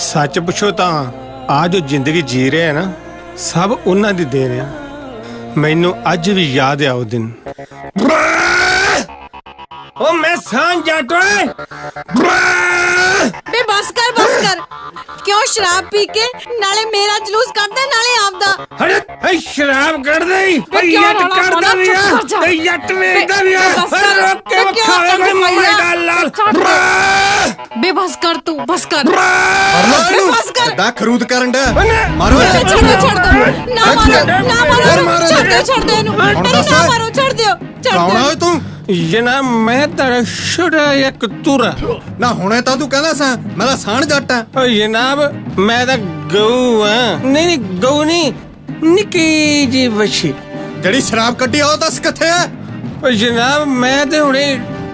ਸੱਚ ਪੁੱਛੋ ਤਾਂ ਆ ਜੋ ਜ਼ਿੰਦਗੀ ਜੀ ਰਹੇ ਆ ਨਾ, ਸਭ ਉਹਨਾਂ ਦੀ ਦੇਣ ਆ। ਮੈਨੂੰ ਅੱਜ ਵੀ ਯਾਦ ਆ ਉਹ ਦਿਨ। ਉਹ ਮੈਂ ਸਾਂ ਜੱਟ ਓਏ। बे बस कर क्यों शराब पी के नाले मेरा जुलूस करदे नाले आपदा। अरे ए शराब कर दे, ए यट कर दे भैया, ए यट वेचदा भैया, रोक के खावे कोई मैदा लाल। बे बस कर तू, बस कर। बस कर दा खरूद करन दे मारो। छोड़ दो ना मारो, छोड़ दो इनु, मेरे ना मारो, छोड़ दियो। कौन है तू? जनाब मैं तेरा छोटा एक तुरा ना हुणे ਤਾਂ ਤੂੰ ਕਹਿੰਦਾ ਸਾਂ ਮੈਂ ਤਾਂ ਸਾਣ ਜੱਟ ਆ। ਓ ਜਨਾਬ ਮੈਂ ਤਾਂ ਗਊ ਆ। ਨਹੀਂ ਗਊ ਨਹੀਂ, ਨਿੱਕੀ ਜੀ ਵੱਛੀ ਜਿਹੜੀ ਸ਼ਰਾਬ ਕੱਢੀ ਆ ਉਹ ਦੱਸ ਕਿੱਥੇ ਆ? ਓ ਜਨਾਬ ਮੈਂ ਤੇ ਹੁਣੇ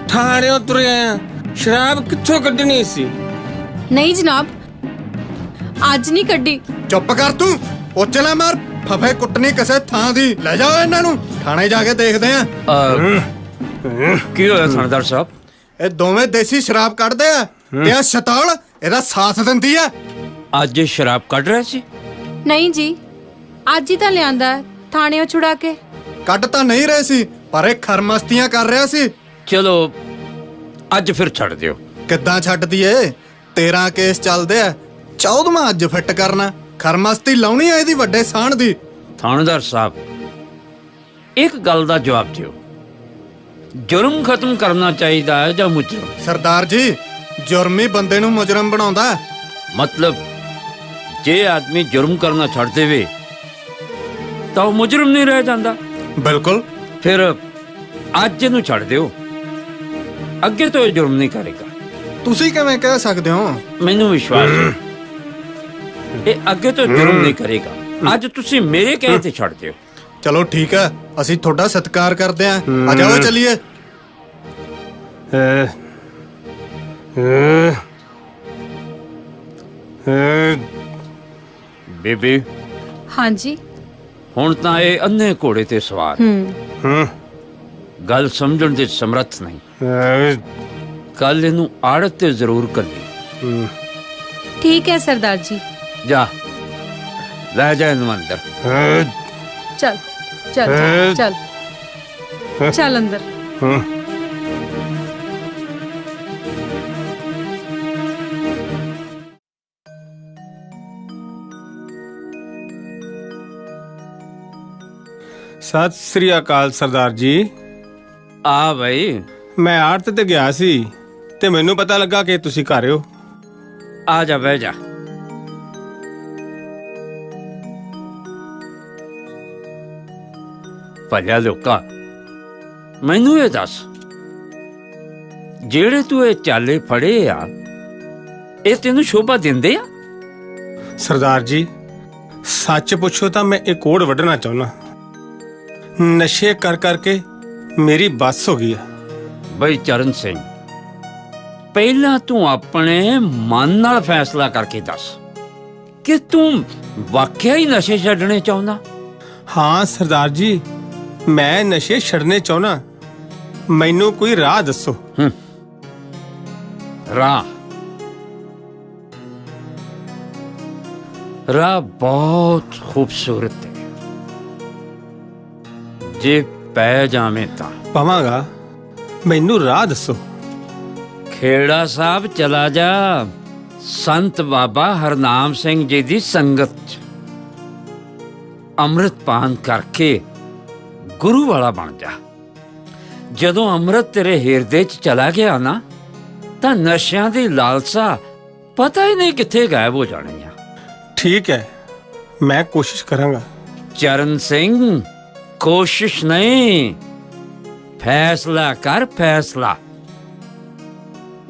ਥਾਣਿਓਂ ਤੁਰਿਆ ਆ। ਸ਼ਰਾਬ ਕਿੱਥੋਂ ਕੱਢਣੀ ਸੀ? नहीं जनाब, ਅੱਜ ਨਹੀਂ ਕੱਢੀ। ਚੁੱਪ ਕਰ ਤੂੰ, ਉੱਚ ਨਾ ਮਾਰ। ਫਫੇ ਕੁੱਟਣੀ ਕਿਸੇ ਥਾਂ ਦੀ। ਲੈ ਜਾਓ ਇਹਨਾਂ ਨੂੰ ਥਾਣੇ ਜਾ ਕੇ ਦੇਖਦੇ ਆ। ਕੀ ਹੋਇਆ ਥਾਣੇਦਾਰ ਸਾਹਿਬ? ਇਹ ਦੋਵੇਂ ਦੇਸੀ ਸ਼ਰਾਬ ਕੱਢਦੇ ਆ ਤੇ ਆ ਸ਼ਤਾਲ ਇਹਦਾ ਸਾਥ ਦਿੰਦੀ ਆ। ਅੱਜ ਸ਼ਰਾਬ ਕੱਢ ਰਹੇ ਸੀ? ਨਹੀਂ ਜੀ, ਅੱਜ ਹੀ ਤਾਂ ਲਿਆਂਦਾ ਥਾਣਿਓਂ ਛੁੜਾ ਕੇ। ਕੱਢ ਤਾਂ ਨਹੀਂ ਰਹੇ ਸੀ, ਪਰ ਇਹ ਖਰਮਸਤੀਆਂ ਕਰ ਰਿਹਾ ਸੀ। ਚਲੋ ਅੱਜ ਫਿਰ ਛੱਡ ਦਿਓ। ਕਿੱਦਾਂ ਛੱਡ ਦਈਏ? 13 ਕੇਸ ਚੱਲਦੇ ਆ, 14ਵਾਂ ਅੱਜ ਫਿੱਟ ਕਰਨਾ। ਖਰਮਸਤੀ ਲਾਉਣੀ ਆ ਇਹਦੀ ਵੱਡੇ ਸਾਣ ਦੀ। ਥਾਣੇਦਾਰ ਸਾਹਿਬ, ਇੱਕ ਗੱਲ ਦਾ ਜਵਾਬ ਦਿਓ, ਜੁਰਮ ਖਤਮ ਕਰਨਾ ਚਾਹੀਦਾ ਹੈ ਜਾਂ ਮੁਜਰਮ? ਸਰਦਾਰ ਜੀ, ਜੁਰਮ ਹੀ ਬੰਦੇ ਨੂੰ ਮੁਜਰਮ ਬਣਾਉਂਦਾ। ਮਤਲਬ ਜੇ ਆਦਮੀ ਜੁਰਮ ਕਰਨਾ ਛੱਡ ਦੇਵੇ ਤਾਂ ਉਹ ਮੁਜਰਮ ਨਹੀਂ ਰਹਿ ਜਾਂਦਾ? ਬਿਲਕੁਲ। ਫਿਰ ਅੱਜ ਇਹਨੂੰ ਛੱਡ ਦਿਓ, ਅੱਗੇ ਤੋਂ ਇਹ ਜੁਰਮ ਨਹੀਂ ਕਰੇਗਾ। ਤੁਸੀਂ ਕਿਵੇਂ ਕਹਿ ਸਕਦੇ ਹੋ? ਮੈਨੂੰ ਵਿਸ਼ਵਾਸ ਹੈ ਇਹ ਅੱਗੇ ਤੋਂ ਜੁਰਮ ਨਹੀਂ ਕਰੇਗਾ। ਅੱਜ ਤੁਸੀਂ ਮੇਰੇ ਕਹੇ ਤੇ ਛੱਡ ਦਿਓ। ਚਲੋ ਠੀਕ ਹੈ, ਅਸੀਂ ਤੁਹਾਡਾ ਸਤਿਕਾਰ ਕਰਦੇ ਆਂ। ਆ ਜਾਓ ਚੱਲੀਏ। ਬੇਬੇ ਹਾਂਜੀ। ਹੁਣ ਤਾਂ ਇਹ ਅੰਨੇ ਘੋੜੇ ਤੇ ਸਵਾਰ ਗੱਲ ਸਮਝਣ ਦੇ ਸਮਰੱਥ ਨਹੀਂ। ਕੱਲ ਇਹਨੂੰ ਆੜਤ ਤੇ ਜ਼ਰੂਰ ਕੱਲੀ। ਠੀਕ ਹੈ ਸਰਦਾਰ ਜੀ। ਜਾ ਲੈ ਜਾ ਇਹਨੂੰ ਅੰਦਰ। ਚੱਲ ਚੱਲ ਚੱਲ ਚੱਲ ਅੰਦਰ। ਸਤਿ ਸ੍ਰੀ ਅਕਾਲ ਸਰਦਾਰ ਜੀ। ਆ ਬਈ, ਮੈਂ ਆੜਤ ਤੇ ਗਿਆ ਸੀ ਤੇ ਮੈਨੂੰ ਪਤਾ ਲੱਗਾ ਕਿ ਤੁਸੀਂ ਘਰ ਹੋ। ਆ ਜਾ ਬਹਿ ਜਾ। ਭਲਿਆ ਲੋਕਾ, ਮੈਨੂੰ ਇਹ ਦੱਸ, ਜਿਹੜੇ ਤੂੰ ਇਹ ਚਾਲੇ ਫੜੇ ਆ, ਇਹ ਤੈਨੂੰ ਸ਼ੋਭਾ ਦਿੰਦੇ ਆ? ਸਰਦਾਰ ਜੀ, ਸੱਚ ਪੁੱਛੋ ਤਾਂ ਮੈਂ ਇਹ ਕੋੜ ਵੱਢਣਾ ਚਾਹੁੰਦਾ। ਨਸ਼ੇ ਕਰ ਕਰਕੇ ਮੇਰੀ ਬੱਸ ਹੋ ਗਈ ਆ। ਬਈ ਚਰਨ ਸਿੰਘ, ਪਹਿਲਾਂ ਤੂੰ ਆਪਣੇ ਮਨ ਨਾਲ ਫੈਸਲਾ ਕਰਕੇ ਦੱਸ ਕਿ ਤੂੰ ਵਾਕਿਆ ਹੀ ਨਸ਼ੇ ਛੱਡਣੇ ਚਾਹੁੰਦਾ? ਹਾਂ ਸਰਦਾਰ ਜੀ, ਮੈਂ ਨਸ਼ੇ ਛੱਡਣੇ ਚਾਹੁੰਦਾ। ਮੈਨੂੰ ਕੋਈ ਰਾਹ ਦੱਸੋ। ਰਾਹ ਬਹੁਤ ਖੂਬਸੂਰਤ ਹੈ, ਜੇ ਪੈ ਜਾਵੇਂ ਤਾਂ। ਪਵਾਂਗਾ, ਮੈਨੂੰ ਰਾਹ ਦੱਸੋ। ਖੇੜਾ ਸਾਹਿਬ ਚਲਾ ਜਾ, ਸੰਤ ਬਾਬਾ ਹਰਨਾਮ ਸਿੰਘ ਜੀ ਦੀ ਸੰਗਤ ਚ ਅੰਮ੍ਰਿਤ ਪਾਨ ਕਰਕੇ ਗੁਰੂ ਵਾਲਾ ਬਣ ਜਾ। ਜਦੋਂ ਅੰਮ੍ਰਿਤ ਤੇਰੇ ਹਿਰਦੇ ਚ ਚਲਾ ਗਿਆ ਨਾ, ਤਾਂ ਨਸ਼ਿਆਂ ਦੀ ਲਾਲਸਾ ਪਤਾ ਹੀ ਨਹੀਂ ਕਿੱਥੇ ਗਾਇਬ ਹੋ ਜਾਣੀ ਆ। ਠੀਕ ਹੈ, ਮੈਂ ਕੋਸ਼ਿਸ਼ ਕਰਾਂਗਾ। ਚਰਨ ਸਿੰਘ, ਕੋਸ਼ਿਸ਼ ਨਹੀਂ, ਫੈਸਲਾ ਕਰ, ਫੈਸਲਾ।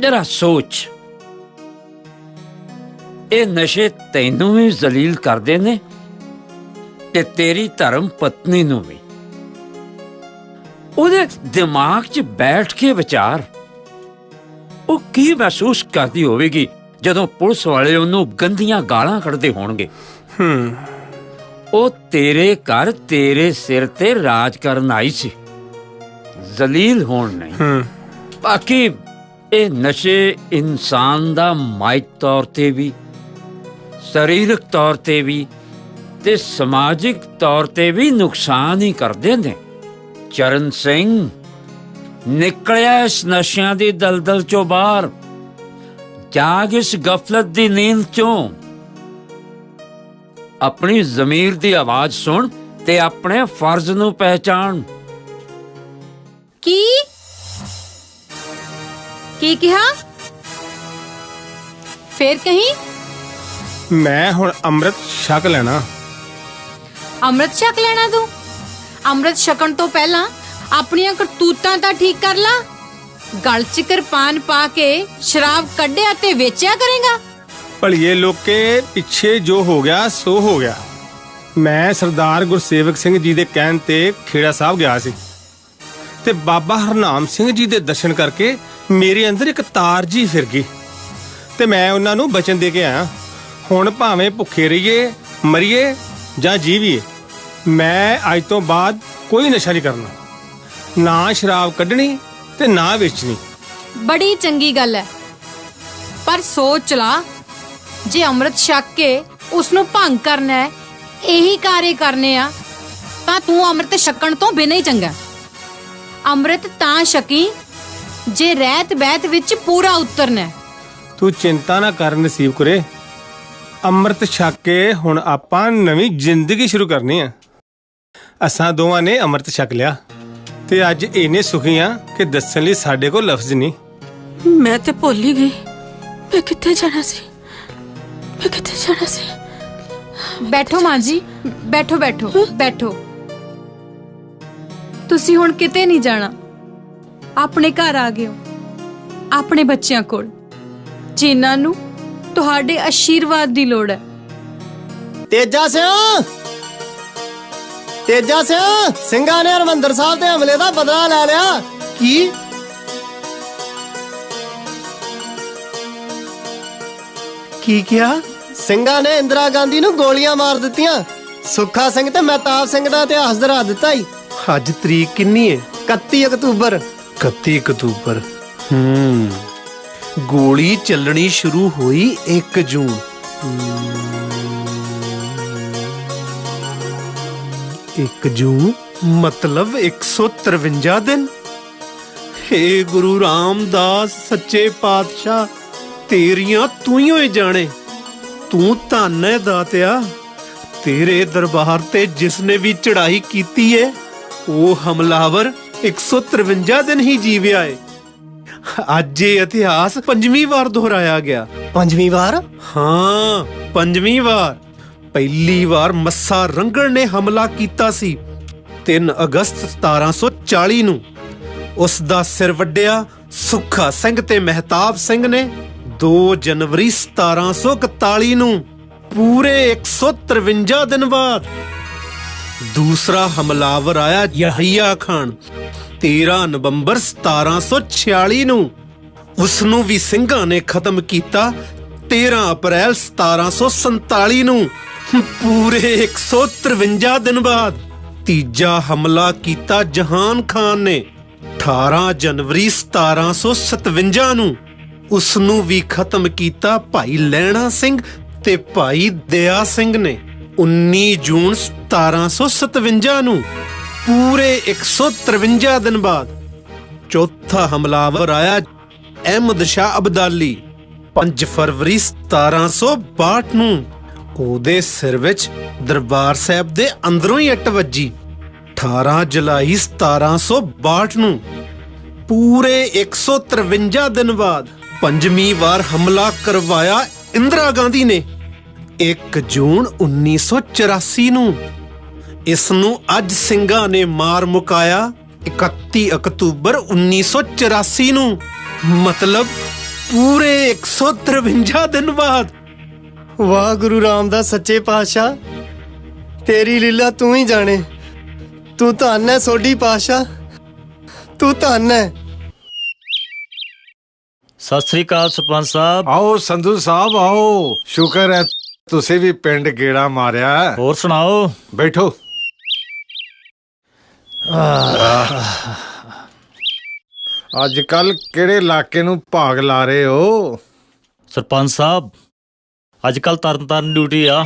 ਜਰਾ ਸੋਚ, ਇਹ ਨਸ਼ੇ ਤੈਨੂੰ ਵੀ ਜ਼ਲੀਲ ਕਰਦੇ ਨੇ ਤੇ ਤੇਰੀ ਧਰਮ ਪਤਨੀ ਨੂੰ ਵੀ। ਉਹਦੇ ਦਿਮਾਗ 'ਚ ਬੈਠ ਕੇ ਵਿਚਾਰ, ਉਹ ਕੀ ਮਹਿਸੂਸ ਕਰਦੀ ਹੋਵੇਗੀ ਜਦੋਂ ਪੁਲਿਸ ਵਾਲੇ ਉਹਨੂੰ ਗੰਦੀਆਂ ਗਾਲਾਂ ਕੱਢਦੇ ਹੋਣਗੇ। ਉਹ ਤੇਰੇ ਘਰ ਤੇਰੇ ਸਿਰ ਤੇ ਰਾਜ ਕਰਨ ਆਈ ਸੀ, ਜ਼ਲੀਲ ਹੋਣ ਨਹੀਂ। ਬਾਕੀ ਇਹ ਨਸ਼ੇ ਇਨਸਾਨ ਦਾ ਮਾਇਕ ਤੌਰ ਤੇ ਵੀ, ਸਰੀਰਕ ਤੌਰ ਤੇ ਵੀ ਤੇ ਸਮਾਜਿਕ ਤੌਰ ਤੇ ਵੀ ਨੁਕਸਾਨ ਹੀ ਕਰਦੇ ਨੇ। ਚਰਨ ਸਿੰਘ, ਨਿਕਲਿਆ ਇਸ ਨਸ਼ਿਆਂ ਦੀ ਦਲਦਲ ਚੋਂ ਬਾਹਰ, ਜਾਗ ਇਸ ਗਫਲਤ ਦੀ ਨੀਂਦ ਚੋਂ। ਆਪਣੀ ਜ਼ਮੀਰ ਦੀ ਆਵਾਜ਼ ਸੁਣ ਤੇ ਆਪਣੇ ਫਰਜ਼ ਨੂੰ ਪਹਿਚਾਣ। ਕੀ ਕਿਹਾ? ਫੇਰ ਕਹੀਂ? ਮੈਂ ਹੁਣ ਅੰਮ੍ਰਿਤ ਛਕ ਲੈਣਾ। ਅੰਮ੍ਰਿਤ ਛਕ ਲੈਣਾ ਤੂੰ? ਅੰਮ੍ਰਿਤ ਛਕਣ ਤੋਂ ਪਹਿਲਾਂ ਆਪਣੀਆਂ ਕਰਤੂਤਾਂ ਤਾਂ ਠੀਕ ਕਰ ਲਾ। ਗਲ 'ਚ ਕਿਰਪਾਨ ਪਾ ਕੇ ਸ਼ਰਾਬ ਕੱਢਿਆ ਤੇ ਵੇਚਿਆ ਕਰੇਗਾ? ਭਲੀਏ ਲੋਕੇ, ਪਿੱਛੇ ਜੋ ਹੋ ਗਿਆ ਸੋ ਹੋ ਗਿਆ। ਮੈਂ ਸਰਦਾਰ ਗੁਰਸੇਵਕ ਸਿੰਘ ਜੀ ਦੇ ਕਹਿਣ ਤੇ ਖੇੜਾ ਸਾਹਿਬ ਗਿਆ ਸੀ ਤੇ ਬਾਬਾ ਹਰਨਾਮ ਸਿੰਘ ਜੀ ਦੇ ਦਰਸ਼ਨ ਕਰਕੇ ਮੇਰੇ ਅੰਦਰ ਇੱਕ ਤਾਰ ਜੀ ਫਿਰ ਗਈ ਤੇ ਮੈਂ ਉਹਨਾਂ ਨੂੰ ਬਚਨ ਦੇ ਕੇ ਆਇਆ, ਹੁਣ ਭਾਵੇਂ ਭੁੱਖੇ ਰਹੀਏ, ਮਰੀਏ ਜਾਂ ਜੀਵੀਏ, ਮੈਂ ਅੱਜ ਤੋਂ ਬਾਅਦ ਕੋਈ ਨਸ਼ਾ ਨਹੀਂ ਕਰਨਾ, ਨਾ ਸ਼ਰਾਬ ਕੱਢਣੀ ਤੇ ਨਾ ਵੇਚਣੀ। ਬੜੀ ਚੰਗੀ ਗੱਲ ਹੈ, ਪਰ ਸੋਚ ਲਾ, ਜੇ ਅੰਮ੍ਰਿਤ ਛਕ ਕੇ ਉਸ ਨੂੰ ਭੰਗ ਕਰਨਾ ਹੈ, ਇਹੀ ਕਾਰੇ ਕਰਨੇ ਆ, ਤਾਂ ਤੂੰ ਅੰਮ੍ਰਿਤ ਛਕਣ ਤੋਂ ਬਿਨਾਂ ਹੀ ਚੰਗਾ। ਅੰਮ੍ਰਿਤ ਤਾਂ ਛਕੀ ਜੇ ਰਹਿਤ ਬਹਿਤ ਵਿੱਚ ਪੂਰਾ ਉਤਰਨਾ। ਤੂੰ ਚਿੰਤਾ ਨਾ ਕਰ ਨਸੀਬ ਕੁਰੇ, ਅੰਮ੍ਰਿਤ ਛਕ ਕੇ ਹੁਣ ਆਪਾਂ ਨਵੀਂ ਜ਼ਿੰਦਗੀ ਸ਼ੁਰੂ ਕਰਨੀ ਆ। ਅਸਾਂ ਦੋਵਾਂ ਨੇ ਅੰਮ੍ਰਿਤ ਛਕ ਲਿਆ ਤੇ ਅੱਜ ਇੰਨੇ ਸੁਖੀ ਆ ਕਿ ਦੱਸਣ ਲਈ ਸਾਡੇ ਕੋਲ ਲਫ਼ਜ਼ ਨਹੀਂ। ਮੈਂ ਤੇ ਭੁੱਲ ਹੀ ਗਈ, ਮੈਂ ਕਿੱਥੇ ਜਾਣਾ ਸੀ, ਮੈਂ ਕਿੱਥੇ ਜਾਣਾ ਸੀ। ਬੈਠੋ ਮਾਂ ਜੀ, ਬੈਠੋ ਬੈਠੋ ਬੈਠੋ। ਤੁਸੀਂ ਹੁਣ ਕਿਤੇ ਨਹੀਂ ਜਾਣਾ, ਆਪਣੇ ਘਰ ਆ ਗਏ ਹੋ, ਆਪਣੇ ਬੱਚਿਆਂ ਕੋਲ, ਜਿਨ੍ਹਾਂ ਨੂੰ ਤੁਹਾਡੇ ਆਸ਼ੀਰਵਾਦ ਦੀ ਲੋੜ ਹੈ। ਤੇਜਾ ਸਿਆ, ਤੇਜਾ ਸਿੰਘਾਂ ਨੇ ਹਰਮੰਦਰ ਸਾਹਿਬ ਦੇ ਹਮਲੇ ਦਾ ਬਦਲਾ ਲੈ ਲਿਆ। ਕੀ? ਕੀ ਕਿਹਾ? ਸਿੰਘਾਂ ਨੇ ਇੰਦਰਾ ਗਾਂਧੀ ਨੂੰ ਗੋਲੀਆਂ ਮਾਰ ਦਿੱਤੀਆਂ। ਸੁੱਖਾ ਸਿੰਘ ਤੇ ਮਹਿਤਾਬ ਸਿੰਘ ਦਾ ਇਤਿਹਾਸ ਦਰਾ ਦਿੱਤਾ ਈ। ਅੱਜ ਤਰੀਕ ਕਿੰਨੀ ਹੈ? 31 ਅਕਤੂਬਰ। 31 ਅਕਤੂਬਰ। ਗੋਲੀ ਚੱਲਣੀ ਸ਼ੁਰੂ ਹੋਈ 1 ਜੂਨ। 1 ਜੂਨ ਮਤਲਬ 153 ਦਿਨ। ਹੇ ਗੁਰੂ ਰਾਮਦਾਸ ਸੱਚੇ ਪਾਤਸ਼ਾਹ, ਤੇਰੀਆਂ ਤੂੰ ਹੀ ਜਾਣੇ। ਤੂੰ ਧੰਨ ਹੈ ਦਾਤਿਆ। ਤੇਰੇ ਦਰਬਾਰ ਤੇ ਜਿਸ ਨੇ ਵੀ ਚੜਾਈ ਕੀਤੀ ਏ ਉਹ ਹਮਲਾਵਰ 153 ਦਿਨ ਹੀ ਜੀਵਿਆ ਏ। ਅੱਜ ਇਹ ਇਤਿਹਾਸ 5ਵੀਂ ਵਾਰ ਦੁਹਰਾਇਆ ਗਿਆ। 5ਵੀਂ ਵਾਰ? ਹਾਂ, 5ਵੀਂ ਵਾਰ। ਪਹਿਲੀ ਵਾਰ ਮੱਸਾ ਰੰਗੜ ਨੇ ਹਮਲਾ ਕੀਤਾ ਸੀ 3 ਅਗਸਤ 1740 ਨੂੰ। ਉਸ ਦਾ ਸਿਰ ਵੱਢਿਆ ਸੁੱਖਾ ਸਿੰਘ ਤੇ ਮਹਿਤਾਬ ਸਿੰਘ ਨੇ 2 ਜਨਵਰੀ 1741 ਨੂੰ, ਪੂਰੇ 153 ਦਿਨ ਬਾਅਦ। ਦੂਸਰਾ ਹਮਲਾਵਰ ਆਇਆ ਯਹੀਆ ਖਾਨ 13 ਨਵੰਬਰ 1746 ਨੂੰ। ਉਸ ਨੂੰ ਵੀ ਸਿੰਘਾਂ ਨੇ ਖਤਮ ਕੀਤਾ 13 ਅਪ੍ਰੈਲ 1747 ਨੂੰ, ਪੂਰੇ 153 ਦਿਨ ਬਾਅਦ। ਤੀਜਾ ਹਮਲਾ ਕੀਤਾ ਜਹਾਨ ਖਾਨ ਨੇ 18 ਜਨਵਰੀ 1757 ਨੂੰ। ਉਸ ਨੂੰ ਵੀ ਖਤਮ ਕੀਤਾ ਭਾਈ ਲਹਿਣਾ ਸਿੰਘ ਤੇ ਭਾਈ ਦਇਆ ਸਿੰਘ ਨੇ 19 ਜੂਨ 1757 ਨੂੰ, ਪੂਰੇ 153 ਦਿਨ ਬਾਅਦ। ਚੌਥਾ ਹਮਲਾਵਰ ਆਇਆ ਅਹਿਮਦ ਸ਼ਾਹ ਅਬਦਾਲੀ 5 ਫਰਵਰੀ 1762 ਨੂੰ। ਉਹਦੇ ਸਿਰ ਵਿੱਚ ਦਰਬਾਰ ਸਾਹਿਬ ਦੇ ਅੰਦਰੋਂ ਹੀ ਇੱਟ ਵੱਜੀ 18 ਜੁਲਾਈ 1762 ਨੂੰ, ਪੂਰੇ 153 ਦਿਨ ਬਾਅਦ। 5ਵੀਂ ਵਾਰ ਹਮਲਾ ਕਰਵਾਇਆ ਇੰਦਰਾ ਗਾਂਧੀ ਨੇ 1 ਜੂਨ 1984 ਨੂੰ। ਇਸ ਨੂੰ ਅੱਜ ਸਿੰਘਾਂ ਨੇ ਮਾਰ ਮੁਕਾਇਆ 31 ਅਕਤੂਬਰ 1984 ਨੂੰ, ਮਤਲਬ ਪੂਰੇ 153 ਦਿਨ ਬਾਅਦ। ਵਾਹ ਗੁਰੂ ਰਾਮਦਾਸ ਸੱਚੇ ਪਾਤਸ਼ਾਹ, ਤੇਰੀ ਲੀਲਾ ਤੂੰ ਹੀ ਜਾਣੇ। ਤੂੰ ਧੰਨ ਹੈ ਸੋਢੀ ਪਾਤਸ਼ਾਹ, ਤੂੰ ਧੰਨ ਹੈ। ਸਤਿ ਸ੍ਰੀ ਅਕਾਲ ਸਰਪੰਚ ਸਾਹਿਬ। ਆਓ ਸੰਧੂ ਸਾਹਿਬ ਆਓ, ਸ਼ੁਕਰ ਹੈ ਤੁਸੀਂ ਵੀ ਪਿੰਡ ਗੇੜਾ ਮਾਰਿਆ। ਹੋਰ ਸੁਣਾਓ? ਬੈਠੋ। ਅੱਜ ਕੱਲ ਕਿਹੜੇ ਇਲਾਕੇ ਨੂੰ ਭਾਗ ਲਾ ਰਹੇ ਹੋ? ਸਰਪੰਚ ਸਾਹਿਬ ਅੱਜ ਕੱਲ ਤਰਨਤਾਰਨ ਡਿਊਟੀ ਆ।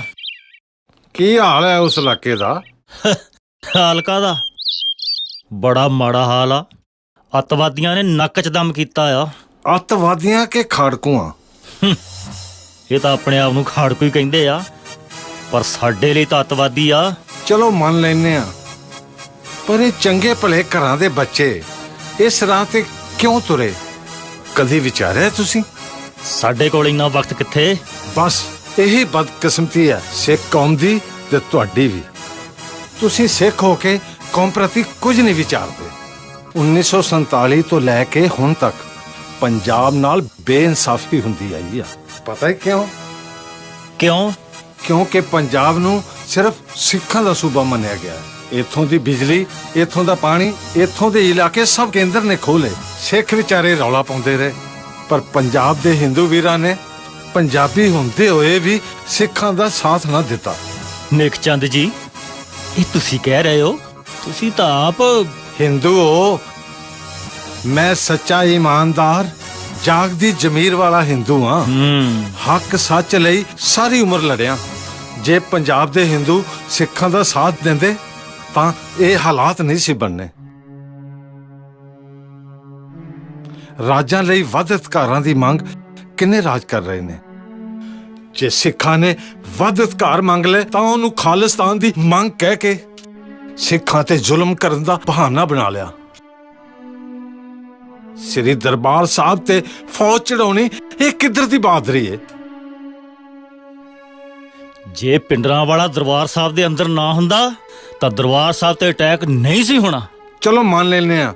ਕੀ ਹਾਲ ਹੈ ਉਸ ਇਲਾਕੇ ਦਾ? ਹਾਲ ਕਾਹਦਾ, ਬੜਾ ਮਾੜਾ ਹਾਲ ਆ। ਅੱਤਵਾਦੀਆਂ ਨੇ ਨੱਕ 'ਚ ਦਮ ਕੀਤਾ ਆ। ਅੱਤਵਾਦੀਆਂ ਕੇ ਖਾੜਕੂਆਂ? ਇਹ ਤਾਂ ਆਪਣੇ ਆਪ ਨੂੰ ਖਾੜਕੂ ਹੀ ਕਹਿੰਦੇ ਆ, ਪਰ ਸਾਡੇ ਲਈ ਤਾਂ ਅੱਤਵਾਦੀ ਆ। ਚਲੋ ਮੰਨ ਲੈਨੇ ਆ, ਪਰ ਇਹ ਚੰਗੇ ਭਲੇ ਘਰਾਂ ਦੇ ਬੱਚੇ ਇਸ ਰਾਹ ਤੇ ਕਿਉਂ ਤੁਰੇ? ਕਦੀ ਵਿਚਾਰਿਆ ਤੁਸੀਂ? ਸਾਡੇ ਕੋਲ ਇੰਨਾ ਵਕਤ ਕਿੱਥੇ। ਬਸ ਇਹੀ ਬਦਕਿਸਮਤੀ ਹੈ ਸਿੱਖ ਕੌਮ ਦੀ ਤੇ ਤੁਹਾਡੀ ਵੀ। ਤੁਸੀਂ ਸਿੱਖ ਹੋ ਕੇ ਕੌਮ ਪ੍ਰਤੀ ਕੁਝ ਨਹੀਂ ਵਿਚਾਰਦੇ। 1947 ਤੋਂ ਲੈ ਕੇ ਹੁਣ ਤੱਕ ਪੰਜਾਬ ਨਾਲ ਬੇਇਨਸਾਫੀ ਹੁੰਦੀ ਆਈ ਆ। ਪਤਾ ਹੈ ਕਿਉਂ? ਕਿਉਂਕਿ ਪੰਜਾਬ ਨੂੰ ਸਿਰਫ ਸਿੱਖਾਂ ਦਾ ਸੂਬਾ ਮੰਨਿਆ ਗਿਆ। ਇੱਥੋਂ ਦੀ ਬਿਜਲੀ, ਇੱਥੋਂ ਦਾ ਪਾਣੀ, ਇੱਥੋਂ ਦੇ ਇਲਾਕੇ ਸਭ ਕੇਂਦਰ ਨੇ ਖੋਲੇ। ਸਿੱਖ ਵਿਚਾਰੇ ਰੌਲਾ ਪਾਉਂਦੇ ਰਹੇ, ਪਰ ਪੰਜਾਬ ਦੇ ਹਿੰਦੂ ਵੀਰਾਂ ਨੇ ਪੰਜਾਬੀ ਹੁੰਦੇ ਹੋਏ ਵੀ ਸਿੱਖਾਂ ਦਾ ਸਾਥ ਨਾ ਦਿੱਤਾ। ਨੇਕ ਚੰਦ ਜੀ, ਇਹ ਤੁਸੀਂ ਕਹਿ ਰਹੇ ਹੋ? ਤੁਸੀਂ ਤਾਂ ਆਪ ਹਿੰਦੂ ਹੋ। ਮੈਂ ਸੱਚਾ ਇਮਾਨਦਾਰ ਜਾਗਦੀ ਜ਼ਮੀਰ ਵਾਲਾ ਹਿੰਦੂ ਹਾਂ। ਹੱਕ ਸੱਚ ਲਈ ਸਾਰੀ ਉਮਰ ਲੜਿਆ। ਜੇ ਪੰਜਾਬ ਦੇ ਹਿੰਦੂ ਸਿੱਖਾਂ ਦਾ ਸਾਥ ਦਿੰਦੇ ਤਾਂ ਇਹ ਹਾਲਾਤ ਨਹੀਂ ਸੀ ਬਣਨੇ। ਰਾਜਾਂ ਲਈ ਵੱਧ ਅਧਿਕਾਰਾਂ ਦੀ ਮੰਗ ਕਿੰਨੇ ਰਾਜ ਕਰ ਰਹੇ ਨੇ? ਜੇ ਸਿੱਖਾਂ ਨੇ ਵੱਧ ਅਧਿਕਾਰ ਮੰਗ ਲਏ ਤਾਂ ਉਹਨੂੰ ਖਾਲਿਸਤਾਨ ਦੀ ਮੰਗ ਕਹਿ ਕੇ ਸਿੱਖਾਂ ਤੇ ਜ਼ੁਲਮ ਕਰਨ ਦਾ ਬਹਾਨਾ ਬਣਾ ਲਿਆ। ਸ੍ਰੀ ਦਰਬਾਰ ਸਾਹਿਬ ਤੇ ਫੌਜ ਚੜਾਉਣੀ ਇਹ ਕਿੱਧਰ ਦੀ ਬਹਾਦਰੀ ਹੈ? ਜੇ ਪਿੰਡਰਾਂ ਵਾਲਾ ਦਰਬਾਰ ਸਾਹਿਬ ਦੇ ਅੰਦਰ ਨਾ ਹੁੰਦਾ ਤਾਂ ਦਰਬਾਰ ਸਾਹਿਬ ਤੇ ਅਟੈਕ ਨਹੀਂ ਸੀ ਹੋਣਾ। ਚਲੋ ਮੰਨ ਲੈਨੇ ਆ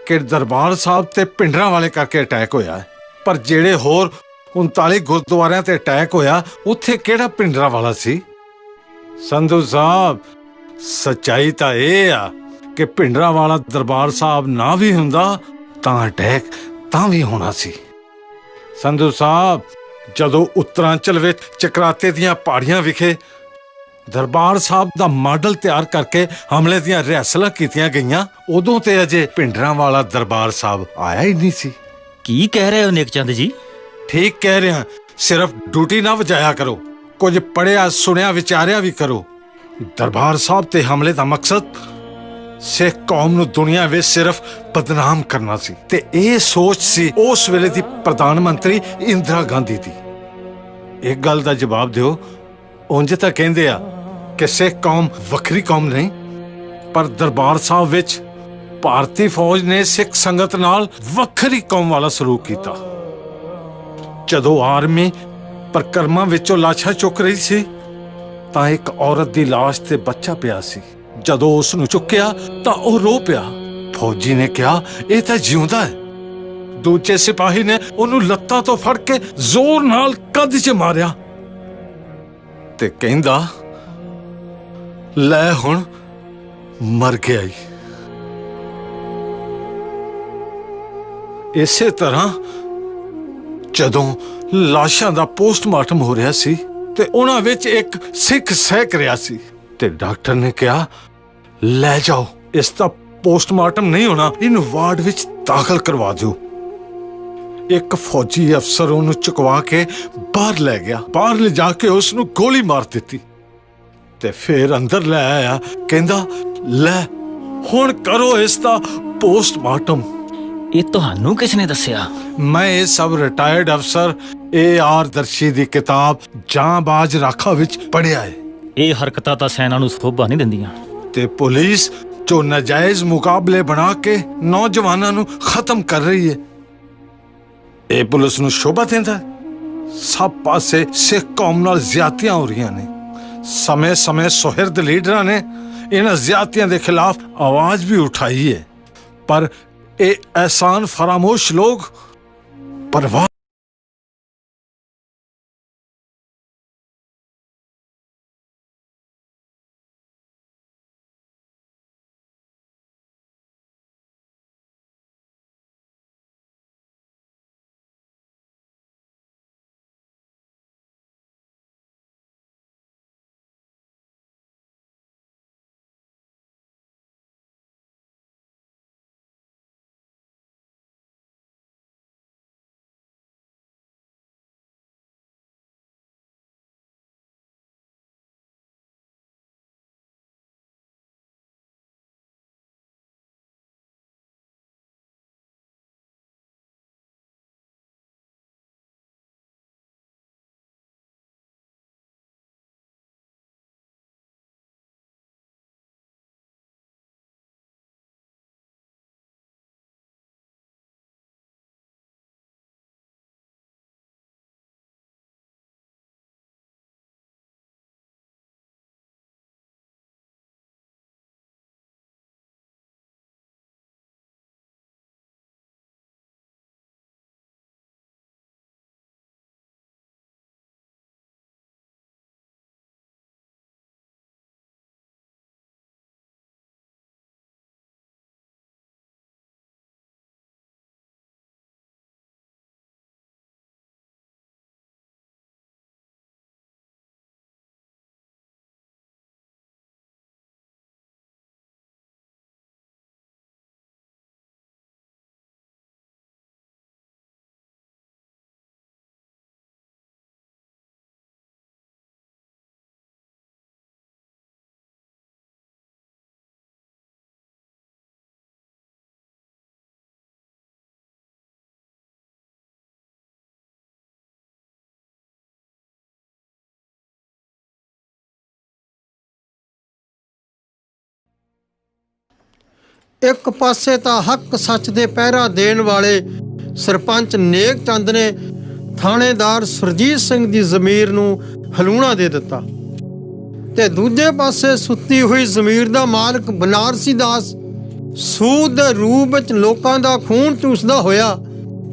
ਕਿ ਦਰਬਾਰ ਸਾਹਿਬ ਤੇ ਪਿੰਡਰਾਂ ਵਾਲੇ ਕਰਕੇ ਅਟੈਕ ਹੋਇਆ ਹੈ, ਪਰ ਜਿਹੜੇ ਹੋਰ 39 ਗੁਰਦੁਆਰਿਆਂ ਤੇ ਅਟੈਕ ਹੋਇਆ ਉੱਥੇ ਕਿਹੜਾ ਪਿੰਡਰਾਂ ਵਾਲਾ ਸੀ? ਸੰਧੂ ਸਾਹਿਬ, ਸੱਚਾਈ ਤਾਂ ਇਹ ਆ ਕਿ ਭਿੰਡਰਾਂਵਾਲਾ ਦਰਬਾਰ ਸਾਹਿਬ ਨਾ ਵੀ ਹੁੰਦਾ ਤਾਂ ਅਟੈਕ ਤਾਂ ਵੀ ਹੋਣਾ ਸੀ। ਸੰਧੂ ਸਾਹਿਬ, ਜਦੋਂ ਉੱਤਰਾਂਚਲ ਵਿੱਚ ਚਕਰਾਤੇ ਦੀਆਂ ਪਹਾੜੀਆਂ ਵਿਖੇ ਦਰਬਾਰ ਸਾਹਿਬ ਦਾ ਮਾਡਲ ਤਿਆਰ ਕਰਕੇ ਹਮਲੇ ਦੀਆਂ ਰਿਹਰਸਲਾਂ ਕੀਤੀਆਂ ਗਈਆਂ, ਉਦੋਂ ਤੇ ਅਜੇ ਭਿੰਡਰਾਂਵਾਲਾ ਦਰਬਾਰ ਸਾਹਿਬ ਆਇਆ ਹੀ ਨਹੀਂ ਸੀ। ਕੀ ਕਹਿ ਰਹੇ ਹੋ ਨੇਕਚੰਦ ਜੀ? ਠੀਕ ਕਹਿ ਰਿਹਾ, ਸਿਰਫ ਡਿਊਟੀ ਨਾ ਵਜਾਇਆ ਕਰੋ, ਕੁਝ ਪੜਿਆ ਸੁਣਿਆ ਵਿਚਾਰਿਆ ਵੀ ਕਰੋ। ਦਰਬਾਰ ਸਾਹਿਬ ਤੇ ਹਮਲੇ ਦਾ ਮਕਸਦ ਸਿੱਖ ਕੌਮ ਨੂੰ ਦੁਨੀਆ ਵਿੱਚ ਸਿਰਫ ਬਦਨਾਮ ਕਰਨਾ ਸੀ, ਤੇ ਇਹ ਸੋਚ ਸੀ ਉਸ ਵੇਲੇ ਦੀ ਪ੍ਰਧਾਨ ਮੰਤਰੀ ਇੰਦਰਾ ਗਾਂਧੀ ਦੀ। ਇੱਕ ਗੱਲ ਦਾ ਜਵਾਬ ਦਿਓ, ਉਂਝ ਤਾਂ ਕਹਿੰਦੇ ਆ ਕਿ ਸਿੱਖ ਕੌਮ ਵੱਖਰੀ ਕੌਮ ਨਹੀਂ, ਪਰ ਦਰਬਾਰ ਸਾਹਿਬ ਵਿੱਚ ਭਾਰਤੀ ਫੌਜ ਨੇ ਸਿੱਖ ਸੰਗਤ ਨਾਲ ਵੱਖਰੀ ਕੌਮ ਵਾਲਾ ਸਲੂਕ ਕੀਤਾ। ਜਦੋਂ ਆਰਮੀ ਪਰਕਰਮਾਂ ਵਿੱਚੋਂ ਲਾਸ਼ਾਂ ਚੁੱਕ ਰਹੀ ਸੀ ਤਾਂ ਇੱਕ ਔਰਤ ਦੀ ਲਾਸ਼ ਤੇ ਬੱਚਾ ਪਿਆ ਸੀ। ਜਦੋਂ ਉਸ ਨੂੰ ਚੁੱਕਿਆ ਤਾਂ ਉਹ ਰੋ ਪਿਆ। ਫੌਜੀ ਨੇ ਕਿਹਾ, ਇਹ ਤਾਂ ਜਿਉਂਦਾ ਹੈ। ਦੂਜੇ ਸਿਪਾਹੀ ਨੇ ਉਹਨੂੰ ਲੱਤਾਂ ਤੋਂ ਫੜ ਕੇ ਜ਼ੋਰ ਨਾਲ ਕੱਦ 'ਚ ਮਾਰਿਆ ਤੇ ਕਹਿੰਦਾ, ਲੈ ਹੁਣ ਮਰ ਗਿਆ ਈ। ਇਸੇ ਤਰ੍ਹਾਂ ਜਦੋਂ ਲਾਸ਼ਾਂ ਦਾ ਪੋਸਟਮਾਰਟਮ ਹੋ ਰਿਹਾ ਸੀ ਤੇ ਉਹਨਾਂ ਵਿੱਚ ਇੱਕ ਸਿੱਖ ਸਹਿਕ ਰਿਹਾ ਸੀ ਤੇ ਡਾਕਟਰ ਨੇ ਕਿਹਾ, ਲੈ ਜਾਓ, ਇਸ ਦਾ ਪੋਸਟਮਾਰਟਮ ਨਹੀਂ ਹੋਣਾ, ਇਹਨੂੰ ਵਾਰਡ ਵਿੱਚ ਦਾਖਲ ਕਰਵਾ ਦਿਓ। ਇੱਕ ਫੌਜੀ ਅਫਸਰ ਉਹਨੂੰ ਚੁਕਵਾ ਕੇ ਬਾਹਰ ਲੈ ਗਿਆ। ਬਾਹਰ ਲੈ ਜਾ ਕੇ ਉਸ ਨੂੰ ਗੋਲੀ ਮਾਰ ਦਿੱਤੀ ਤੇ ਫਿਰ ਅੰਦਰ ਲੈ ਆਇਆ। ਕਹਿੰਦਾ, ਲੈ ਹੁਣ ਕਰੋ ਇਸ ਦਾ ਪੋਸਟਮਾਰਟਮ। ਇਹ ਤੁਹਾਨੂੰ ਕਿਸ ਨੇ ਦੱਸਿਆ? ਮੈਂ ਇਹ ਸਭ ਰਿਟਾਇਰਡ ਅਫਸਰ AR ਦਰਸ਼ੀ ਦੀ ਕਿਤਾਬ ਜਾਂਬਾਜ਼ ਰਾਖਾ ਵਿੱਚ ਪੜ੍ਹਿਆ ਹੈ। ਇਹ ਹਰਕਤਾਂ ਤਾਂ ਸੈਨਾ ਨੂੰ ਸ਼ੋਭਾ ਨਹੀਂ ਦਿੰਦੀਆਂ। ਤੇ ਪੁਲਿਸ ਜੋ ਨਾਜਾਇਜ਼ ਮੁਕਾਬਲੇ ਬਣਾ ਕੇ ਨੌਜਵਾਨਾਂ ਨੂੰ ਖਤਮ ਕਰ ਰਹੀ ਹੈ, ਇਹ ਪੁਲਿਸ ਨੂੰ ਸ਼ੋਭਾ ਦਿੰਦਾ? ਸਭ ਪਾਸੇ ਸਿੱਖ ਕੌਮ ਨਾਲ ਜ਼ਿਆਦਤੀਆਂ ਹੋ ਰਹੀਆਂ ਨੇ। ਸਮੇਂ-ਸਮੇਂ ਸੁਹਿਰਦ ਲੀਡਰਾਂ ਨੇ ਇਹਨਾਂ ਜ਼ਿਆਦਤੀਆਂ ਦੇ ਖਿਲਾਫ ਆਵਾਜ਼ ਵੀ ਉਠਾਈ ਹੈ, ਪਰ ਇਹ ਅਹਿਸਾਨ ਫਰਾਮੋਸ਼ ਲੋਕ ਪਰਵਾਹ ਇੱਕ ਪਾਸੇ ਤਾਂ ਹੱਕ ਸੱਚ ਦੇ ਪਹਿਰਾ ਦੇਣ ਵਾਲੇ ਸਰਪੰਚ ਨੇਕ ਚੰਦ ਨੇ ਥਾਣੇਦਾਰ ਸੁਰਜੀਤ ਸਿੰਘ ਦੀ ਜ਼ਮੀਰ ਨੂੰ ਹਲੂਣਾ ਦੇ ਦਿੱਤਾ, ਤੇ ਦੂਜੇ ਪਾਸੇ ਸੁੱਤੀ ਹੋਈ ਜ਼ਮੀਰ ਦਾ ਮਾਲਕ ਬਨਾਰਸੀ ਦਾਸ ਸੂਦ ਦੇ ਰੂਪ ਵਿੱਚ ਲੋਕਾਂ ਦਾ ਖੂਨ ਚੂਸਦਾ ਹੋਇਆ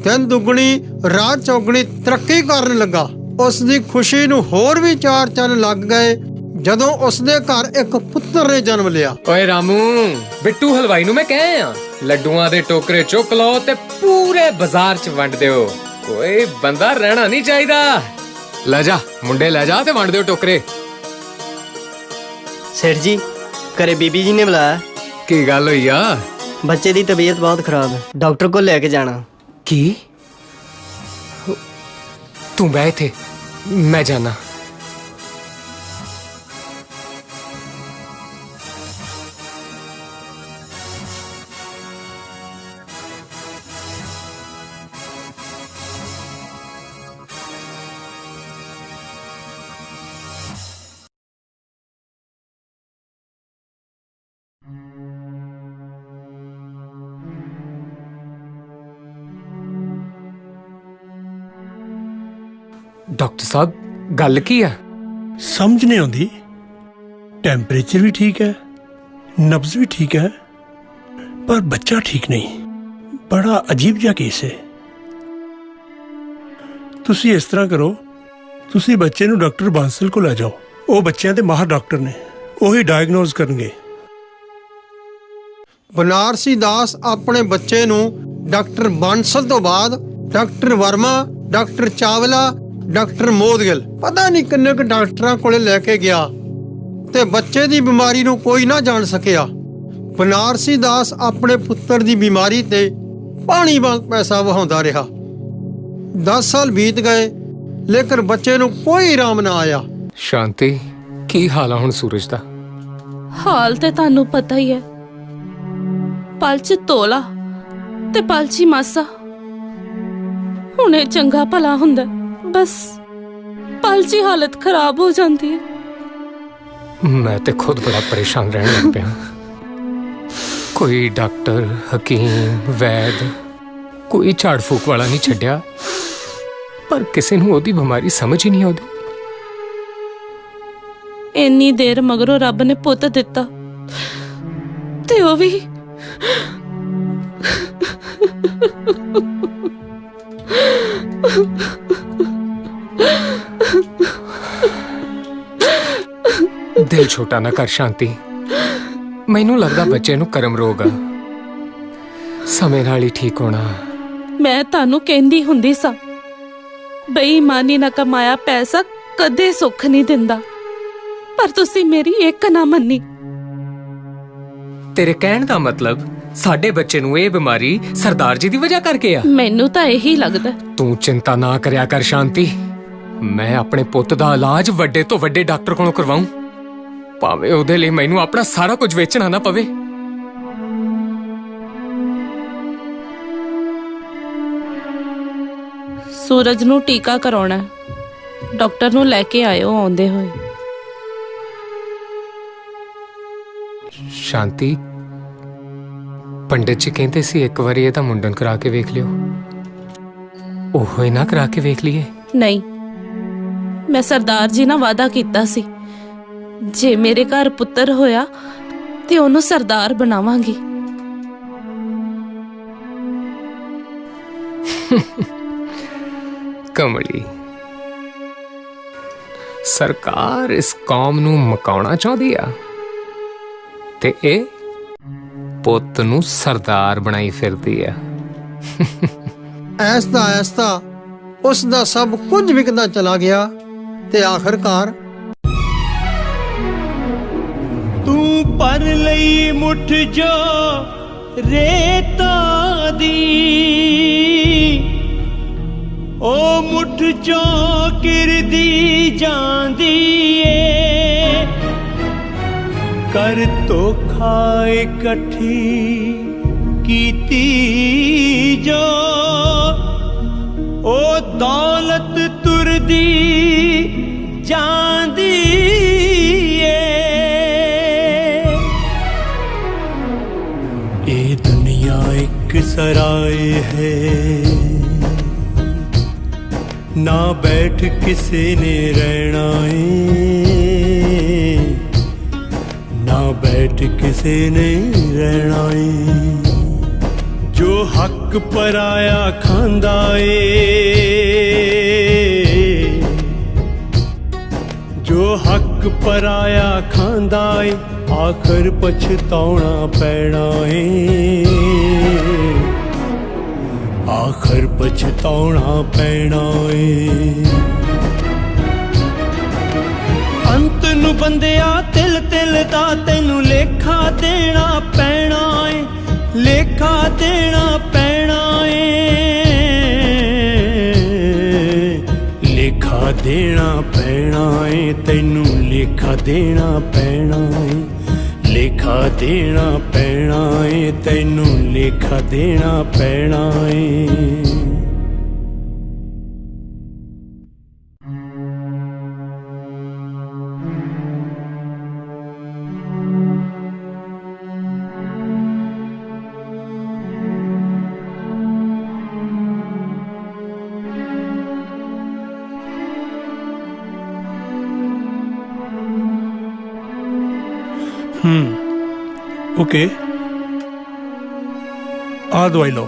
ਦਿਨ ਦੁੱਗਣੀ ਰਾਤ ਚੌਗਣੀ ਤਰੱਕੀ ਕਰਨ ਲੱਗਾ। ਉਸ ਦੀ ਖੁਸ਼ੀ ਨੂੰ ਹੋਰ ਵੀ ਚਾਰ ਚੰਨ ਲੱਗ ਗਏ ਜਦੋਂ ਉਸਦੇ ਘਰ ਇੱਕ ਪੁੱਤਰ ਨੇ ਜਨਮ ਲਿਆ। ਓਏ ਰਾਮੂ, ਬਿੱਟੂ ਹਲਵਾਈ ਨੂੰ ਮੈਂ ਕਹੇ ਆ ਲੱਡੂਆਂ ਦੇ ਟੋਕਰੇ ਚੁੱਕ ਲਓ ਤੇ ਪੂਰੇ ਬਾਜ਼ਾਰ 'ਚ ਵੰਡ ਦਿਓ। ਕੋਈ ਬੰਦਾ ਰਹਿਣਾ ਨਹੀਂ ਚਾਹੀਦਾ। ਲੈ ਜਾ ਮੁੰਡੇ, ਲੈ ਜਾ ਤੇ ਵੰਡ ਦਿਓ ਟੋਕਰੇ। ਸੇਠ ਜੀ, ਘਰੇ ਬੀਬੀ ਜੀ ਨੇ ਬੁਲਾਇਆ। ਕੀ ਗੱਲ ਹੋਈ ਆ? ਬੱਚੇ ਦੀ ਤਬੀਅਤ ਬਹੁਤ ਖਰਾਬ ਹੈ, ਡਾਕਟਰ ਕੋਲ ਲੈ ਕੇ ਜਾਣਾ। ਕੀ? ਤੂੰ ਬਹਿ ਇੱਥੇ, ਮੈਂ ਜਾਣਾ। ਡਾਕਟਰ ਸਾਹਿਬ, ਗੱਲ ਕੀ ਆ? ਸਮਝ ਨਹੀਂ ਆਉਂਦੀ। ਟੈਂਪਰੇਚਰ ਵੀ ਠੀਕ ਹੈ, ਨਬਜ਼ ਵੀ ਠੀਕ ਹੈ, ਪਰ ਬੱਚਾ ਠੀਕ ਨਹੀਂ। ਬੜਾ ਅਜੀਬ ਜਿਹਾ ਕੇਸ ਹੈ। ਤੁਸੀਂ ਇਸ ਤਰ੍ਹਾਂ ਕਰੋ, ਤੁਸੀਂ ਬੱਚੇ ਨੂੰ ਡਾਕਟਰ ਬਾਂਸਲ ਕੋਲ ਲੈ ਜਾਓ। ਉਹ ਬੱਚਿਆਂ ਦੇ ਮਾਹਰ ਡਾਕਟਰ ਨੇ, ਉਹੀ ਡਾਇਗਨੋਜ਼ ਕਰਨਗੇ। ਬਨਾਰਸੀ ਦਾਸ ਆਪਣੇ ਬੱਚੇ ਨੂੰ ਡਾਕਟਰ ਬਾਂਸਲ ਤੋਂ ਬਾਅਦ doctor Verma, doctor Chawla, doctor Modgil, ਪਤਾ ਨਹੀਂ ਕਿੰਨੇ ਕੁ ਡਾਕਟਰਾਂ ਕੋਲੇ ਲੈ ਕੇ ਗਿਆ ਤੇ ਬੱਚੇ ਦੀ ਬਿਮਾਰੀ ਨੂੰ ਕੋਈ ਨਾ ਜਾਣ ਸਕਿਆ। ਬਨਾਰਸੀ ਦਾਸ ਆਪਣੇ ਪੁੱਤਰ ਦੀ ਬਿਮਾਰੀ ਤੇ ਪਾਣੀ ਵਾਂਗ ਪੈਸਾ ਵਹਾਉਂਦਾ ਰਿਹਾ। 10 ਸਾਲ ਬੀਤ ਗਏ, ਲੇਕਿਨ ਬੱਚੇ ਨੂੰ ਕੋਈ ਆਰਾਮ ਨਾ ਆਇਆ। ਸ਼ਾਂਤੀ, ਕੀ ਹਾਲ ਆ ਹੁਣ ਸੂਰਜ ਦਾ? ਹਾਲ ਤੇ ਤੁਹਾਨੂੰ ਪਤਾ ਹੀ ਹੈ, ਪਲ 'ਚ ਤੋਲਾ ਤੇ ਪਲ 'ਚ ਮਾਸਾ। ਹੁਣੇ ਚੰਗਾ ਭਲਾ ਹੁੰਦਾ, ਬਸ ਪਲ 'ਚ ਹਾਲਤ ਖਰਾਬ ਹੋ ਜਾਂਦੀ ਹੈ। ਮੈਂ ਤੇ ਖੁਦ ਬੜਾ ਪਰੇਸ਼ਾਨ ਰਹਿਣ ਲੱਗ ਪਿਆ। ਕੋਈ ਡਾਕਟਰ, ਹਕੀਮ, ਵੈਦ, ਕੋਈ ਝਾੜ ਫੂਕ ਵਾਲਾ ਨਹੀਂ ਛੱਡਿਆ, ਪਰ ਕਿਸੇ ਨੂੰ ਉਹਦੀ ਬਿਮਾਰੀ ਸਮਝ ਹੀ ਨਹੀਂ ਆਉਂਦੀ। ਇੰਨੀ ਦੇਰ ਮਗਰੋਂ ਰੱਬ ਨੇ ਪੁੱਤ ਦਿੱਤਾ ਤੇ ਉਹ ਵੀ ਦਿਲ ਛੋਟਾ ਨਾ ਕਰ ਸ਼ਾਂਤੀ। ਮੈਨੂੰ ਲੱਗਦਾ ਬੱਚੇ ਨੂੰ ਕਰਮ ਰੋਗ ਆ, ਸਮੇਂ ਨਾਲ ਹੀ ਠੀਕ ਹੋਣਾ। ਮੈਂ ਤੁਹਾਨੂੰ ਕਹਿੰਦੀ ਹੁੰਦੀ ਸਾਂ, ਬੇਈਮਾਨੀ ਨਾਲ ਕਮਾਇਆ ਪੈਸਾ ਕਦੇ ਸੁੱਖ ਨਹੀਂ ਦਿੰਦਾ, ਪਰ ਤੁਸੀਂ ਮੇਰੀ ਇੱਕ ਨਾ ਮੰਨੀ। ਤੇਰੇ ਕਹਿਣ ਦਾ ਮਤਲਬ ਸਾਡੇ ਬੱਚੇ ਨੂੰ ਇਹ ਬਿਮਾਰੀ ਸਰਦਾਰ ਜੀ ਦੀ ਵਜ੍ਹਾ ਕਰਕੇ ਆ? ਮੈਨੂੰ ਤਾਂ ਇਹੀ ਲੱਗਦਾ। ਤੂੰ ਚਿੰਤਾ ਨਾ ਕਰਿਆ ਕਰ ਸ਼ਾਂਤੀ, ਮੈਂ ਆਪਣੇ ਪੁੱਤ ਦਾ ਇਲਾਜ ਵੱਡੇ ਤੋਂ ਵੱਡੇ ਡਾਕਟਰ ਕੋਲੋਂ ਕਰਵਾਉਂ, ਭਾਵੇਂ ਉਹਦੇ ਲਈ ਮੈਨੂੰ ਆਪਣਾ ਸਾਰਾ ਕੁਝ ਵੇਚਣਾ ਨਾ ਪਵੇ। ਸੂਰਜ ਨੂੰ ਟੀਕਾ ਕਰਾਉਣਾ, ਡਾਕਟਰ ਨੂੰ ਲੈ ਕੇ ਆਇਓ ਆਉਂਦੇ ਹੋਏ। ਸ਼ਾਂਤੀ, ਪੰਡਿਤ ਜੀ ਕਹਿੰਦੇ ਸੀ ਇੱਕ ਵਾਰੀ ਇਹਦਾ ਮੁੰਡਨ ਕਰਾ ਕੇ ਵੇਖ ਲਿਓ। ਉਹ ਹੀ ਨਾ ਕਰਾ ਕੇ ਵੇਖ ਲਈਏ? ਨਹੀਂ, ਮੈਂ ਸਰਦਾਰ ਜੀ ਨਾਲ ਵਾਅਦਾ ਕੀਤਾ ਸੀ, ਜੇ ਮੇਰੇ ਘਰ ਪੁੱਤਰ ਹੋਇਆ ਤੇ ਉਹਨੂੰ ਸਰਦਾਰ ਬਣਾਵਾਂਗੀ। ਕਮਲੀ, ਸਰਕਾਰ ਇਸ ਕੌਮ ਨੂੰ ਮਕਾਉਣਾ ਚਾਹੁੰਦੀ ਆ ਤੇ ਇਹ ਪੁੱਤ ਨੂੰ ਸਰਦਾਰ ਬਣਾਈ ਫਿਰਦੀ ਆ। ਐਸਦਾ ਐਸਦਾ ਉਸ ਦਾ ਸਭ ਕੁਝ ਵਿਕਦਾ ਚਲਾ ਗਿਆ ਤੇ ਆਖਰਕਾਰ ਤੂੰ ਪਰ ਲਈ ਮੁੱਠ ਜੋ ਰੇਤਾ ਦੀ, ਉਹ ਮੁੱਠ ਚੋਂ ਕਿਰਦੀ ਜਾਂਦੀ ਏ। ਕਰ ਧੋਖਾ ਇਕੱਠੀ ਕੀਤੀ ਜੋ, ਉਹ ਦੌਲਤ ਤੁਰਦੀ ਜਾਂਦੀ ਏ। ਇਹ ਦੁਨੀਆ ਇੱਕ ਸਰਾਏ ਹੈ, ਨਾ ਬੈਠ ਕਿਸੇ ਨੇ ਰਹਿਣਾ ਏ, ਨਾ ਬੈਠ ਕਿਸੇ ਨੇ ਰਹਿਣਾ ਏ। ਜੋ ਹੱਕ ਪਰਾਇਆ ਖਾਂਦਾ ਏ, जो हक पराया खांदा ए आखिर पछताउणा पैना ए आखिर पछताउणा पैना ए अंत नु बंदिया तिल तिल दा तैनू लेखा देना पैना ए लेखा देना पैना ए लेखा देना पैना ए तैनू लेखा देना पैना ए लेखा देना पैना ए तैनू लेखा देना पैना ए ओके आ दवाई लो।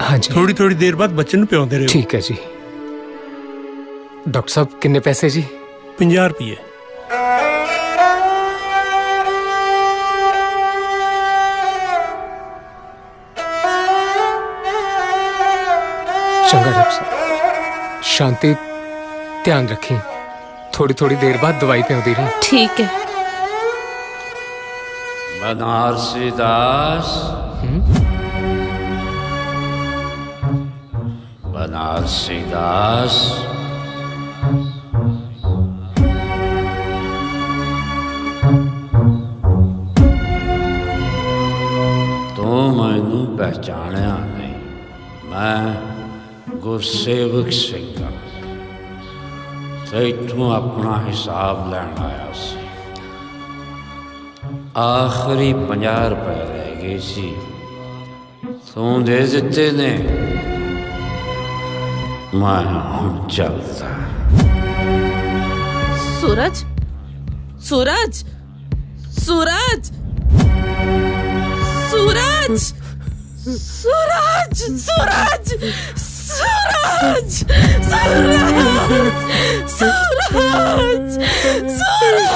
हाँ जी। थोड़ी थोड़ी देर बाद बच्चे ਨੂੰ ਪਿਆਉਂਦੇ ਰਹੋ। ठीक है जी। डॉक्टर साहब किन्ने पैसे जी? 50 रुपये। चंगा डॉक्टर साहब, शांति ध्यान रखें, थोड़ी थोड़ी देर बाद दवाई पियादी रही। ठीक है। बनारसी दास, बनारसी दास, तू मैनू पहचानिया नहीं, मैं गुरसेवक सिंह हाँ, तैथों अपना हिसाब लैन आया सी। आखिरी 50 रुपए रह गए सी, तू दे दिते ने, मैं हुण चलदा। सूरज, सूरज, सूरज, सूरज, सूरज, सूरज, सूरज, सूरज, सूरज, सूरज,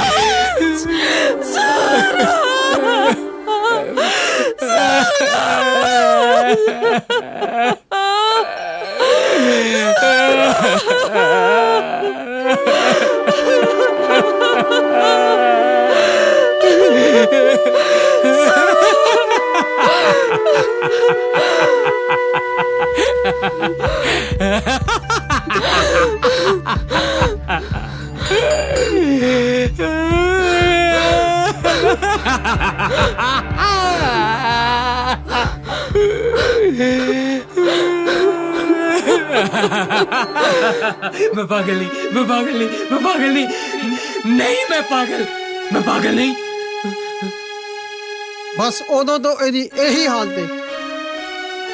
मैं पागल नहीं, मैं पागल नहीं, मैं पागल नहीं, नहीं मैं पागल, मैं पागल नहीं। बस उदों तो ਇਹਦੀ ਇਹੀ हालत है,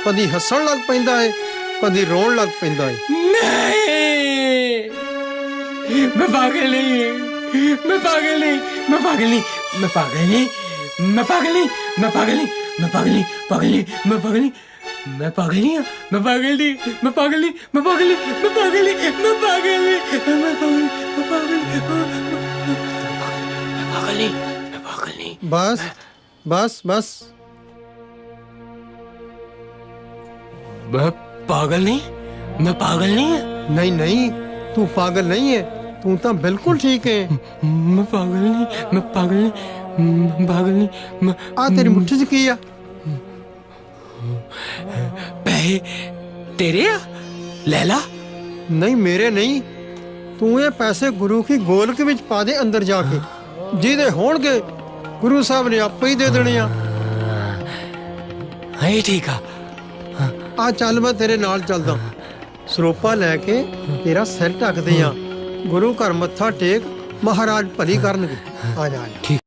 कदी हसन लग पैंदा है, कदी रोन लग पैंदा है। नहीं, मैं पागल नहीं, मैं पागल नहीं, मैं पागल नहीं, मैं पागल नहीं, मैं पागल नहीं, मैं पागल नहीं, मैं पागल नहीं, पागल नहीं, मैं पागल नहीं, मैं पागल नहीं, मैं पागल नहीं, मैं पागल नहीं, मैं पागल नहीं, मैं पागल नहीं, मैं पागल नहीं, मैं पागल, मैं पागल, मैं पागल नहीं, मैं पागल नहीं। बस बस बस, मैं पागल नहीं, मैं पागल नहीं है। नहीं नहीं, तू पागल नहीं है, तू तो बिल्कुल ठीक है। मैं पागल नहीं, मैं पागल नहीं, मैं पागल नहीं, मैं आ तेरी मुट्ठी च की आ? पैसे तेरे आ लैला? नहीं मेरे नहीं, तू ये पैसे गुरु की गोलक विच पा दे अंदर जाके, जिहदे होणगे गुरु साहब ने आपे ही दे देने आ। हाँ ठीक आ। आ चल मैं तेरे नाल चलदा, ਸਰੋਪਾ ਲੈ ਕੇ ਤੇਰਾ ਸਿਰ ਢੱਕਦੇ ਆ, ਗੁਰੂ ਘਰ ਮੱਥਾ ਟੇਕ, ਮਹਾਰਾਜ ਭਲੀ ਕਰਨਗੇ। ਆ ਜਾ ਆ ਜਾ।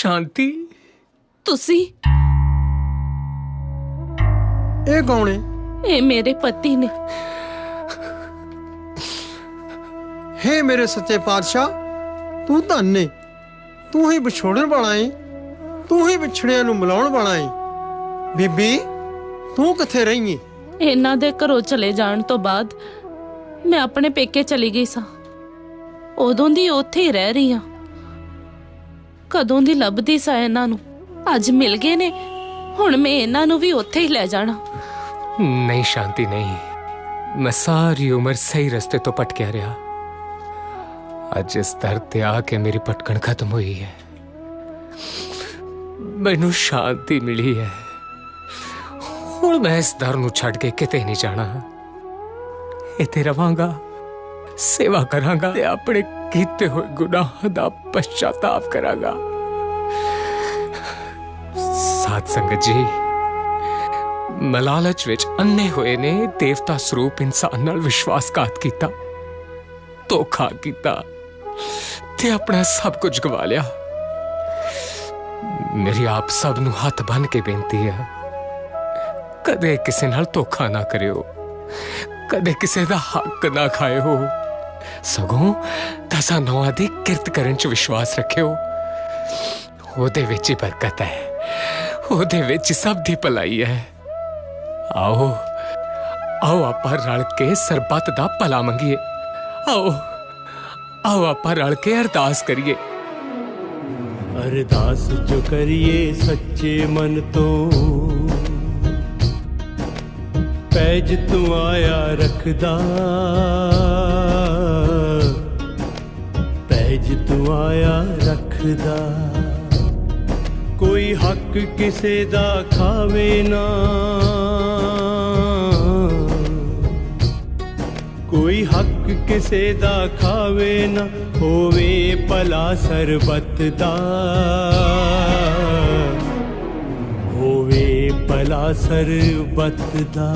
शांति तुसी ਇਹ ਕੌਣ ਹੈ? ਇਹ ਮੇਰੇ ਪਤੀ ਨੇ। ਹੇ ਮੇਰੇ ਸੱਚੇ ਪਾਤਸ਼ਾਹ, ਤੂੰ ਧੰਨ ਏ। ਤੂੰ ਹੀ ਵਿਛੋੜਨ ਵਾਲਾ ਏ, ਤੂੰ ਹੀ ਵਿਛੜਿਆਂ ਨੂੰ ਮਿਲਾਉਣ ਵਾਲਾ ਏ। ਬੀਬੀ ਤੂੰ ਕਿੱਥੇ ਰਹੀ ਏ? ਇਹਨਾਂ ਦੇ ਘਰੋਂ ਚਲੇ ਜਾਣ ਤੋਂ ਬਾਅਦ ਮੈਂ ਆਪਣੇ ਪੇਕੇ ਚਲੀ ਗਈ ਸਾਂ। ਉਦੋਂ ਦੀ ਉੱਥੇ ਹੀ ਰਹਿ ਰਹੀ ਹਾਂ। ਕਦੋਂ ਦੀ ਲੱਭਦੀ ਸਾਂ ਇਹਨਾਂ ਨੂੰ, ਅੱਜ ਮਿਲ ਗਏ ਨੇ। ਹੁਣ ਮੈਂ ਇਹਨਾਂ ਨੂੰ ਵੀ ਉੱਥੇ ਹੀ ਲੈ ਜਾਣਾ। नहीं शांति नहीं, मैं सारी उम्र सही रास्ते तो भटकिया रहा। अज इस दर ते आके मेरी भटकन खत्म हुई है। मैनू शांति मिली है। हुण मैं इस दर नूं छड्ड के किते नहीं जाना। इत्थे रवांगा, सेवा करांगा ते अपने कीते हुए गुनाह दा पश्चाताप करांगा। साध संगत जी, मैं लालच विच अन्ने होए ने देवता स्वरूप इंसान नाल विश्वासघात कीता, धोखा कीता ते अपना सब कुछ गवा लिया। मेरी आप सब नूं हथ बन के बेनती है, कदे किसी नाल धोखा ना करियो, कदे किसी दा हक ना खाओ। सगों दसां नौआं दी किरत करन च विश्वास रखियो। ओदे विच ही बरकत है, ओदे विच सब दी भलाई है। आओ आओ आपां रल के सरबत दा भला मंगीए। आओ आओ आपां रल के अरदास करिए। अरदास जो करिए सच्चे मन तो, पैज तू आया रखदा, पैज तू आया रखदा। कोई हक किसे दा खावे ना, कोई हक किसे दा खावे ना, होवे भला सरबत दा, होवे भला सरबत दा।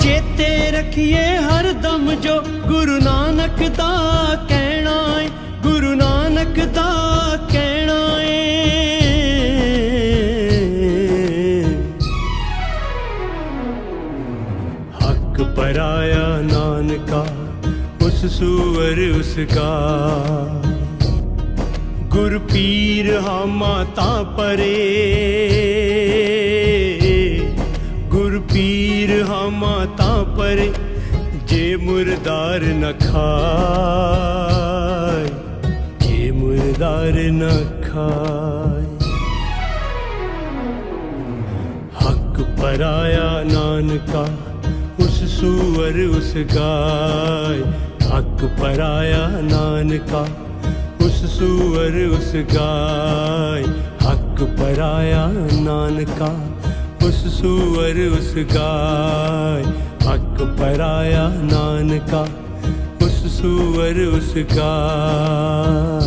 चेते रखिए हर दम जो गुरु नानक दा कहना है, गुरु नानक दा कहना है। हक पराया नानका उस सुअर उसका, गुर पीर हा माता परे, गुर पीर हा माता परे। जे मुर्दार न खाए, जे मुर्दार न खाए। हक पराया नानका उस सुअर उस गाय, हक पराया नानका उस सुअर उस गाय। हक पराया नानका उस सुअर उस गाय, हक पराया नानका उस सुअर उस गाय।